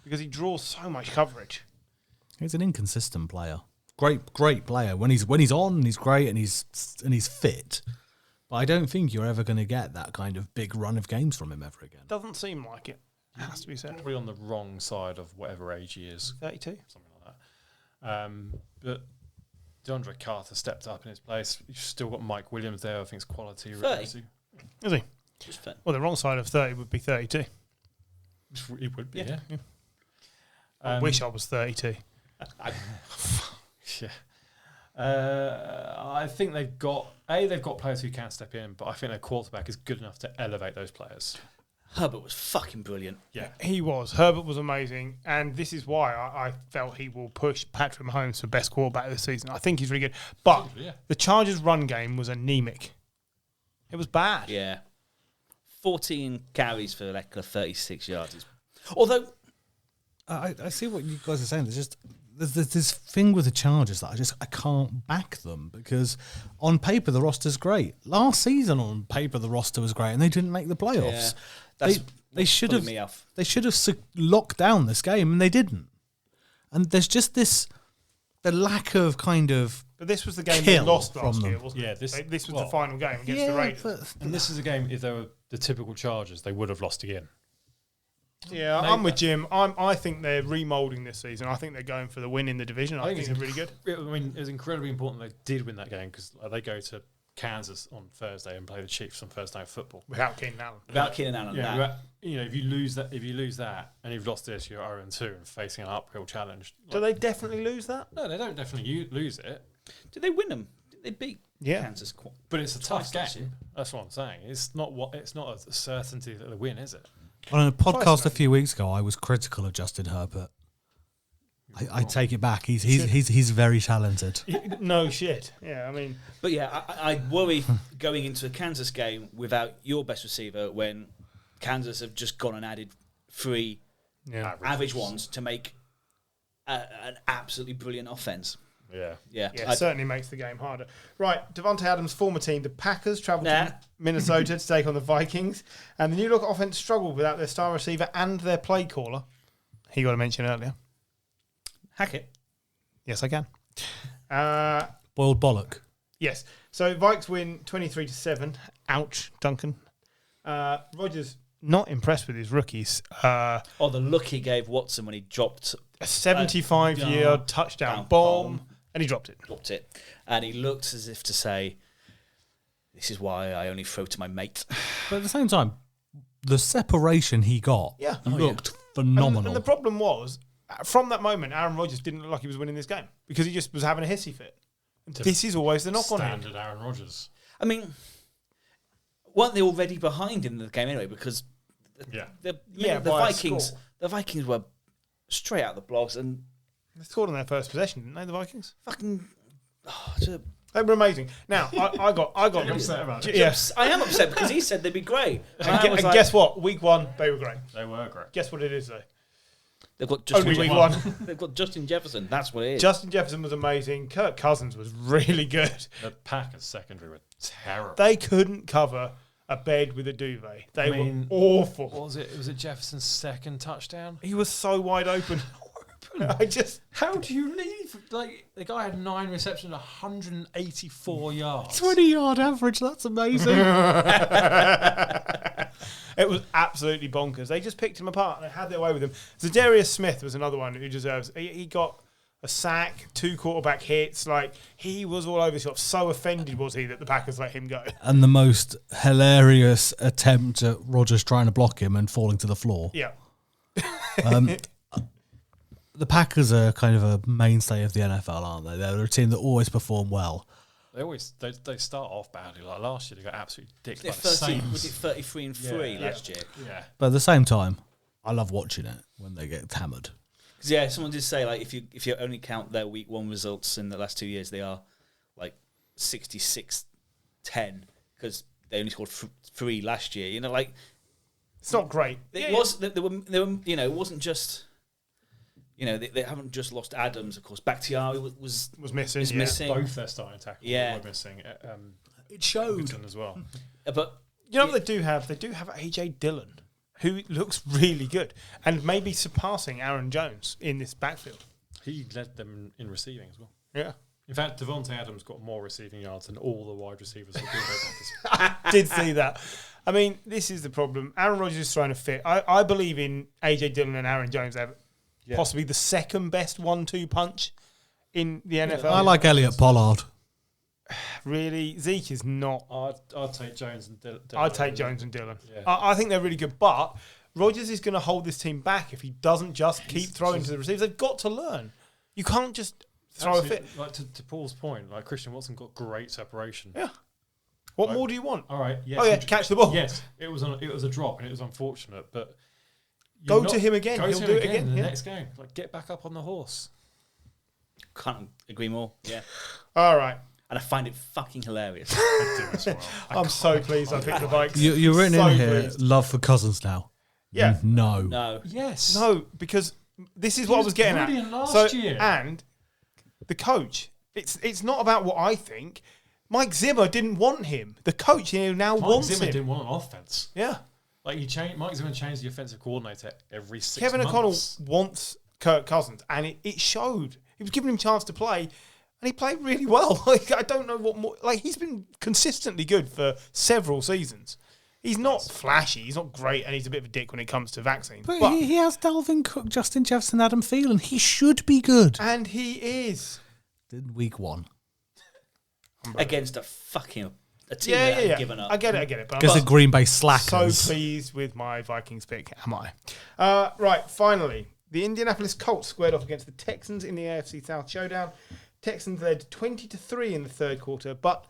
because he draws so much coverage. He's an inconsistent player. Great player. When he's on, he's great and he's fit. But I don't think you're ever going to get that kind of big run of games from him ever again. Doesn't seem like it. Has to be said. Probably on the wrong side of whatever age he is. 32? Something like that. But DeAndre Carter stepped up in his place. You've still got Mike Williams there. I think it's quality. 30. Is he? Well, the wrong side of 30 would be 32. He would be, yeah. I wish I was 32. Yeah. I think they've got players who can step in, but I think their quarterback is good enough to elevate those players. Herbert was fucking brilliant. Yeah, he was. Herbert was amazing, and this is why I felt he will push Patrick Mahomes for best quarterback this season. I think he's really good, but the Chargers' run game was anemic. It was bad. Yeah, 14 carries for like 36 yards. Although I see what you guys are saying. There's this thing with the Chargers that I can't back them because on paper the roster's great. Last season on paper the roster was great and they didn't make the playoffs. They should have locked down this game and they didn't. And there's just the lack of kind of. But this was the game they lost last year, them. wasn't Yeah, it? this was the final game against the Raiders. And this is a game, if they were the typical Chargers, they would have lost again. Yeah, I'm with Jim. I think they're remoulding this season. I think they're going for the win in the division. I think they're really good. I mean, it was incredibly important they did win that game because they go to Kansas on Thursday and play the Chiefs on Thursday Night Football. Without Keenan Allen. If you lose that and you've lost this, you're 0-2 and facing an uphill challenge. Do they definitely lose that? No, they don't definitely lose it. Did they win them? Did they beat Kansas? But it's a tough game. That's what I'm saying. It's not a certainty that they win, is it? On a podcast a few weeks ago, I was critical of Justin Herbert. I take it back. He's very talented. No shit. Yeah, I mean. But yeah, I worry going into a Kansas game without your best receiver when Kansas have just gone and added 3 average ones to make an absolutely brilliant offense. Yeah. It certainly makes the game harder. Right, Devontae Adams' former team, the Packers, travelled to Minnesota to take on the Vikings, and the New Look offense struggled without their star receiver and their play caller. He got a mention earlier. Hackett. Yes, I can. Boiled bollock. Yes. So Vikes win 23-7. Ouch, Duncan. Rodgers not impressed with his rookies. The look he gave Watson when he dropped a 75-yard touchdown bomb. And he dropped it. And he looked as if to say, this is why I only throw to my mate. But at the same time, the separation he got looked phenomenal. And the problem was, from that moment, Aaron Rodgers didn't look like he was winning this game because he just was having a hissy fit. This is always the knock on him. Standard Aaron Rodgers. I mean, weren't they already behind in the game anyway? Because the Vikings were straight out the blocks and they scored on their first possession, didn't they? The Vikings they were amazing. Now I got upset about it. Yes, I am upset because he said they'd be great. And guess what? Week 1 they were great. They were great. Guess what it is though? They've got Justin Only week Jefferson. one. They've got Justin Jefferson. That's what it is. Justin Jefferson was amazing. Kirk Cousins was really good. The Packers secondary were terrible. They couldn't cover a bed with a duvet. They were awful. What was it? Was it Jefferson's second touchdown? He was so wide open. How do you leave? Like, the guy had 9 receptions, 184 yards. 20-yard average. That's amazing. It was absolutely bonkers. They just picked him apart and they had their way with him. Zadarius Smith was another one who deserves. He got a sack, 2 quarterback hits. Like, he was all over the shop. So offended was he that the Packers let him go. And the most hilarious attempt at Rodgers trying to block him and falling to the floor. Yeah. The Packers are kind of a mainstay of the NFL, aren't they? They're a team that always perform well. They start off badly. Like last year, they got absolutely dicked by the 30, Saints. was it 33-3 last year? Yeah. But at the same time, I love watching it when they get hammered. Because yeah, someone did say like if you only count their week 1 results in the last 2 years, they are like 66-10 because they only scored 3 last year. You know, like It's not great. They were, you know, it wasn't just, you know, they haven't just lost Adams, of course. Bakhtiari was missing. Both their starting tackles were missing. It showed Everton as well. But you know what they do have? They do have AJ Dillon, who looks really good and maybe surpassing Aaron Jones in this backfield. He led them in receiving as well. Yeah. In fact, Devontae Adams got more receiving yards than all the wide receivers of the Green Bay Packers. Did see that. I mean, this is the problem. Aaron Rodgers is throwing a fit. I believe in AJ Dillon and Aaron Jones have possibly the second best 1-2 punch in the NFL. I like Elliot Pollard. Really, Zeke is not. I'd take Jones and Dillon. I'd take Jones and Dillon. Yeah. I think they're really good, but Rodgers is going to hold this team back if he doesn't just keep throwing to the receivers. They've got to learn. You can't just throw a fit. Like to Paul's point, like Christian Watson got great separation. Yeah. What more do you want? All right. Yes. Oh yeah, catch the ball. Yes, it was a drop and it was unfortunate, but Go to him again. Go He'll to do him it again. in the Yeah. next game. Like get back up on the horse. can't agree more. Yeah. All right. And I find it fucking hilarious. I do as well. I'm so pleased I picked the Vikes. You're written So in here, pleased. love for Cousins now. Yeah. No. No. Yes. No, because this is what I was getting at. brilliant last year. And the coach, it's not about what I think. Mike Zimmer didn't want him. The coach now Mike wants Zimmer him. didn't want an offense. Yeah. Like Mike Zimmer changed the offensive coordinator every 6 Kevin months. O'Connell wants Kirk Cousins, and it showed. He was giving him a chance to play, and he played really well. Like, I don't know what more. Like, he's been consistently good for several seasons. He's not flashy. He's not great, and he's a bit of a dick when it comes to vaccines. But But he has Dalvin Cook, Justin Jefferson, Adam Thielen. He should be good. and he is. In week 1. Against a team that had given up. I get it. But Because I'm the Green Bay so slackers. pleased with my Vikings pick. Am I? Right. Finally, the Indianapolis Colts squared off against the Texans in the AFC South showdown. Texans led 20-3 in the third quarter, but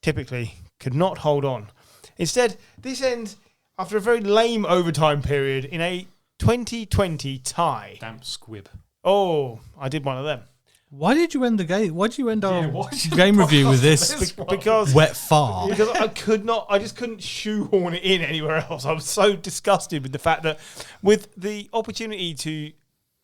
typically could not hold on. Instead, this ends after a very lame overtime period in a 20-20 tie. Damp squib. Oh, I did one of them. Why did you end the game? Why did you end our why did you game fuck review off with this this one? Because wet fart? because I just couldn't shoehorn it in anywhere else. I was so disgusted with the fact that with the opportunity to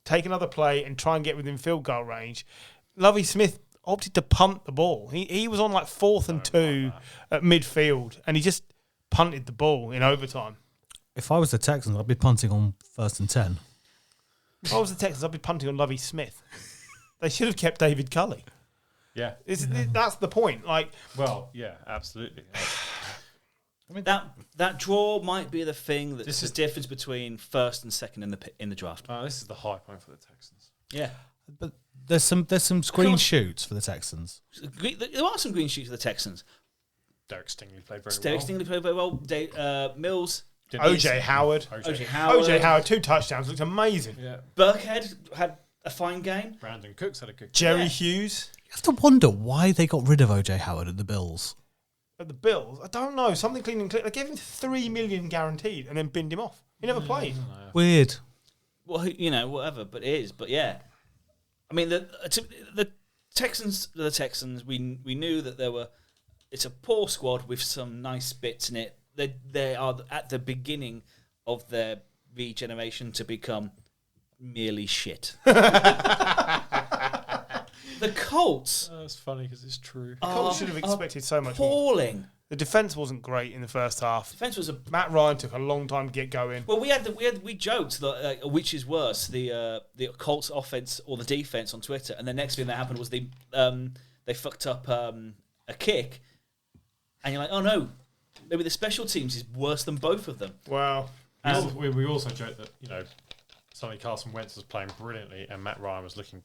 take another play and try and get within field goal range, Lovie Smith opted to punt the ball. He was on like 4th and 2 at midfield, and he just punted the ball in overtime. If I was the Texans, I'd be punting on 1st and 10. If I was the Texans, I'd be punting on Lovie Smith. They should have kept David Culley. Yeah. That's the point. Like, Well, yeah, absolutely. That draw might be the thing that's the difference between first and second in the draft. This is the high point for the Texans. Yeah. But there's some screen shoots for the Texans. There are some green shoots for the Texans. Derek Stingley played very Derek well. Stingley played very well. Mills. OJ Howard. OJ Howard. OJ Howard, 2 touchdowns. Looked amazing. Yeah. Burkhead had a fine game. Brandon Cooks had a good Jerry Yeah. Hughes. You have to wonder why they got rid of OJ Howard at the Bills. At the Bills, I don't know. Something clean and clear. They gave him $3 million guaranteed and then binned him off. He never played. Weird. Well, you know, whatever, but it is. But yeah, I mean, the Texans. The Texans. We knew that there were. It's a poor squad with some nice bits in it. They are at the beginning of their regeneration to become merely shit. The Colts That's funny because it's true. Colts should have expected so much more. appalling. The defense wasn't great in the first half. Defense was a Matt Ryan took a long time to get going. well. We joked that which is worse, the Colts offense or the defense on Twitter, and the next thing that happened was they fucked up a kick, and you're like, oh no, maybe the special teams is worse than both of them. Wow. We also joked that suddenly Carson Wentz was playing brilliantly and Matt Ryan was looking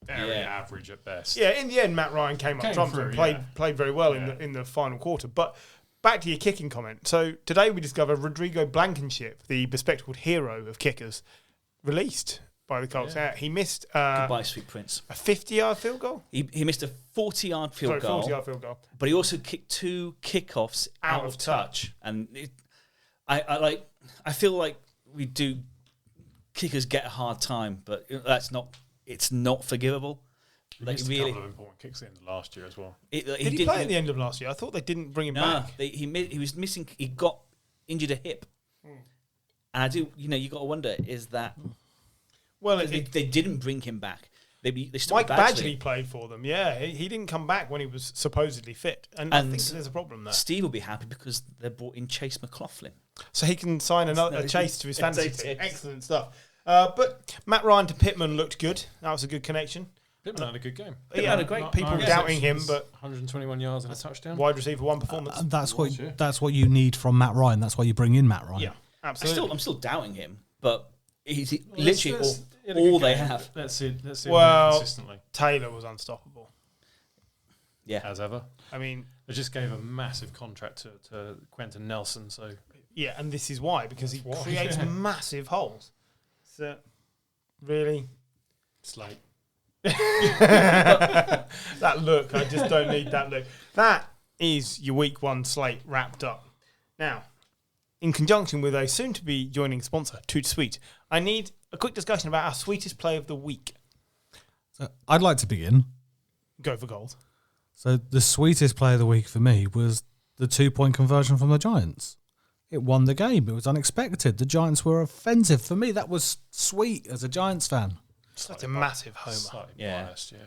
very average at best. Yeah, in the end, Matt Ryan came up trumps and played very well in the final quarter. But back to your kicking comment. So today we discovered Rodrigo Blankenship, the bespectacled hero of kickers, released by the Colts. Yeah. He missed Goodbye, sweet prince. a 50-yard field goal. He missed a 40-yard field goal, 40-yard field goal. but he also kicked 2 kickoffs out of touch. And I feel like we do. Kickers get a hard time, but it's not forgivable. He missed a couple of important kicks at the end of last year as well. Did he play at the end of last year? I thought they didn't bring him back. He was missing. He got injured a hip, and I do. You got to wonder, is that? Well, they didn't bring him back. They Mike Badgley played for them. Yeah, he didn't come back when he was supposedly fit, and I think there's a problem there. Steve will be happy because they brought in Chase McLaughlin, so he can sign a Chase to his fantasy team. Excellent stuff. But Matt Ryan to Pittman looked good. That was a good connection. Pittman had a good game. Pittman had a great. People doubting him, but 121 yards and a touchdown. Wide receiver one performance. That's what you need from Matt Ryan. That's why you bring in Matt Ryan. Yeah, absolutely. I'm still doubting him, but he's literally all they have. Let's see. Well, consistently. Taylor was unstoppable. Yeah, As ever. I mean, They just gave a massive contract to Quentin Nelson, so yeah, and this is why, because he That's why, creates yeah. massive holes. So, really, it's like that look, I just don't need that look. That is your week 1 slate wrapped up. Now, in conjunction with a soon-to-be joining sponsor, Toot Sweet, I need a quick discussion about our sweetest play of the week. So I'd like to begin. Go for gold. So the sweetest play of the week for me was the 2-point conversion from the Giants. It won the game. It was unexpected. The Giants were offensive. For me, that was sweet as a Giants fan. Such a massive homer. slightly Yeah. biased, yeah.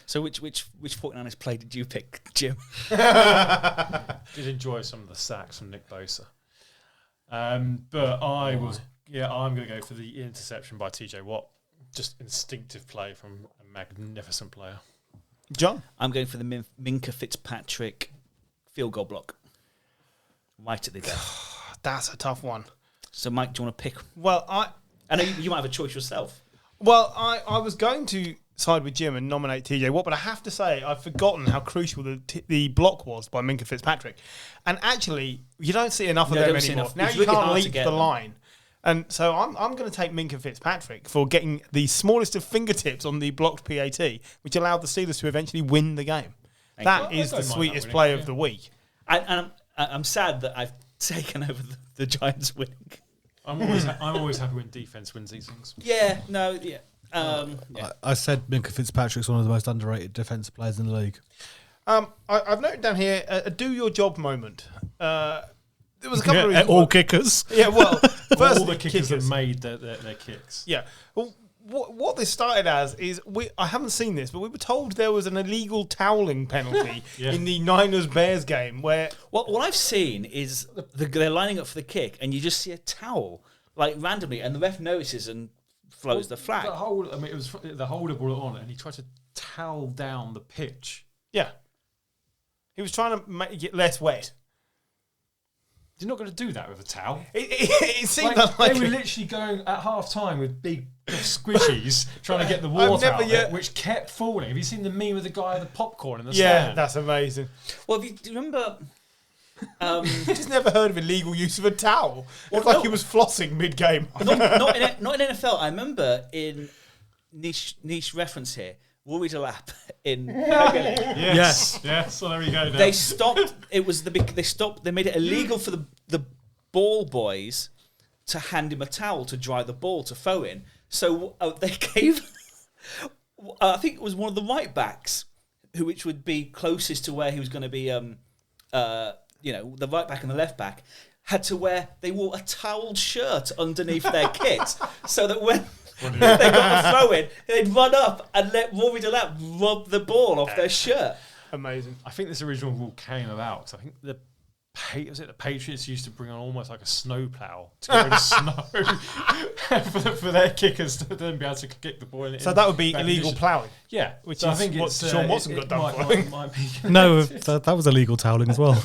So which 49ers play did you pick, Jim? Did enjoy some of the sacks from Nick Bosa. But I'm going to go for the interception by TJ Watt. Just instinctive play from a magnificent player. John? I'm going for the Minka Fitzpatrick field goal block. Right at the end. That's a tough one. So, Mike, do you want to pick? Well, I know you might have a choice yourself. I was going to side with Jim and nominate TJ Watt, but I have to say I've forgotten how crucial the block was by Minka Fitzpatrick. And actually, you don't see enough of them anymore. Now you can't leap the line. And so I'm going to take Minka Fitzpatrick for getting the smallest of fingertips on the blocked PAT, which allowed the Steelers to eventually win the game. That is the sweetest play of the week. And I'm sad that I've taken over the Giants winning. I'm always happy when defense wins these things. Yeah, no, yeah. I said Minka Fitzpatrick's one of the most underrated defensive players in the league. I've noted down here a do your job moment. There was a couple of reasons. All kickers. Yeah, well, first All the kickers that made their kicks. Yeah. Well, what this started as is I haven't seen this, but we were told there was an illegal toweling penalty in the Niners-Bears game where... What I've seen is they're lining up for the kick and you just see a towel, like randomly, and the ref notices and floats the flag. It was the holder brought it on and he tried to towel down the pitch. Yeah. He was trying to make it less wet. You're not going to do that with a towel. It seemed like they were literally going at half time with big squishies trying to get the water out of it, which kept falling. Have you seen the meme of the guy with the popcorn in the stand? Yeah, that's amazing. Well, do you remember? Just never heard of illegal use of a towel. It's like he was flossing mid-game. Not in NFL. I remember in niche reference here. Rory Delap in Yes. So there we go. Now. They stopped. It was they stopped. They made it illegal for the ball boys to hand him a towel to dry the ball to throw in. So they gave. I think it was one of the right backs, which would be closest to where he was going to be. The right back and the left back had to wear. They wore a toweled shirt underneath their kit, so that when they got a throw in, they'd run up and let Rory Delap rob the ball off their shirt. Amazing. I think this original rule came about because I think the Patriots used to bring on almost like a snowplow to get rid of snow for their kickers to then be able to kick the ball. So that would be illegal ploughing. Yeah, which so is I think what it's, Sean Watson got done for. Might be No, that was illegal toweling as well.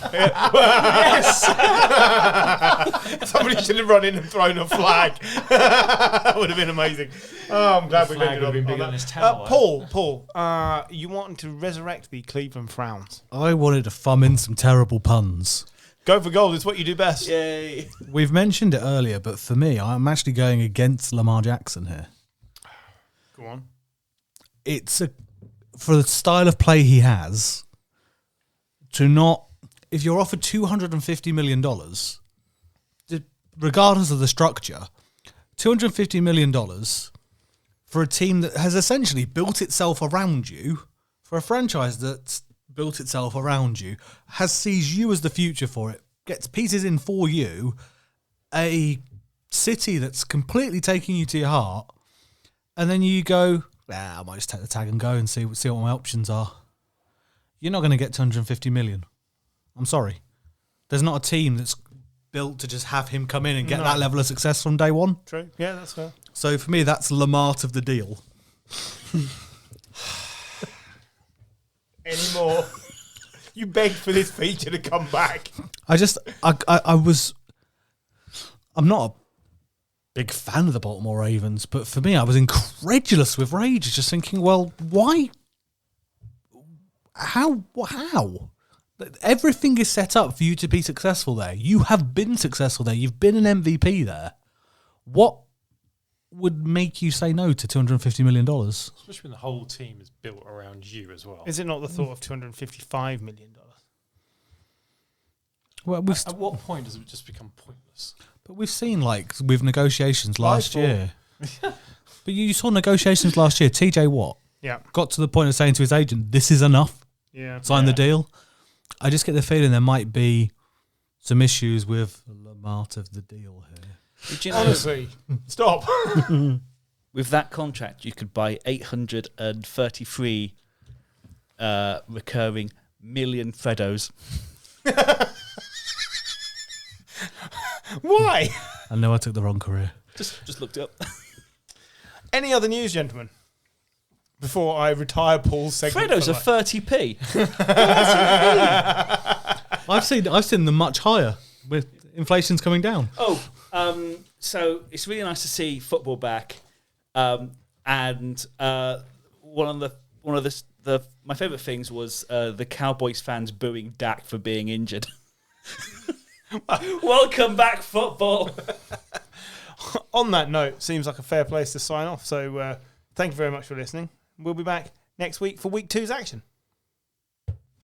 Somebody should have run in and thrown a flag. That would have been amazing. Oh, I'm glad we flag ended would have been on bigger that. than his towel. Paul, you want to resurrect the Cleveland Frowns? I wanted to thumb in some terrible puns. Go for gold. It's what you do best. Yay. We've mentioned it earlier, but for me, I'm actually going against Lamar Jackson here. Go on. It's for the style of play he has, to not, if you're offered $250 million, regardless of the structure, $250 million for a team that has essentially built itself around you, for a franchise that's built itself around you, sees you as the future for it, gets pieces in for you, a city that's completely taking you to your heart, and then you go, I might just take the tag and go and see what my options are. You're not going to get 250 million. I'm sorry. There's not a team that's built to just have him come in and get that level of success from day one. True. Yeah, that's fair. So for me, that's Lamar of the deal. Any more? You begged for this feature to come back. I'm not a big fan of the Baltimore Ravens, but for me, I was incredulous with rage, just thinking, well, why? How? Everything is set up for you to be successful there. You have been successful there. You've been an MVP there. What would make you say no to $250 million? Especially when the whole team is built around you as well. Is it not the thought of $255 million? Well, At what point does it just become pointless? but we've seen, like, with negotiations last year. But you saw negotiations last year. TJ Watt got to the point of saying to his agent, this is enough. Yeah. Sign the deal. I just get the feeling there might be some issues with Lamar of the deal here. Did you know, Honestly, stop. with that contract, you could buy 833 recurring million Freddos. Why? I know I took the wrong career. Just looked it up. Any other news, gentlemen? Before I retire Paul's segment. Freddos are 30p. I've seen them much higher with inflation's coming down. So it's really nice to see football back. And one of the my favourite things was the Cowboys fans booing Dak for being injured. Welcome back, football. On that note, seems like a fair place to sign off. So thank you very much for listening. We'll be back next week for week 2's action.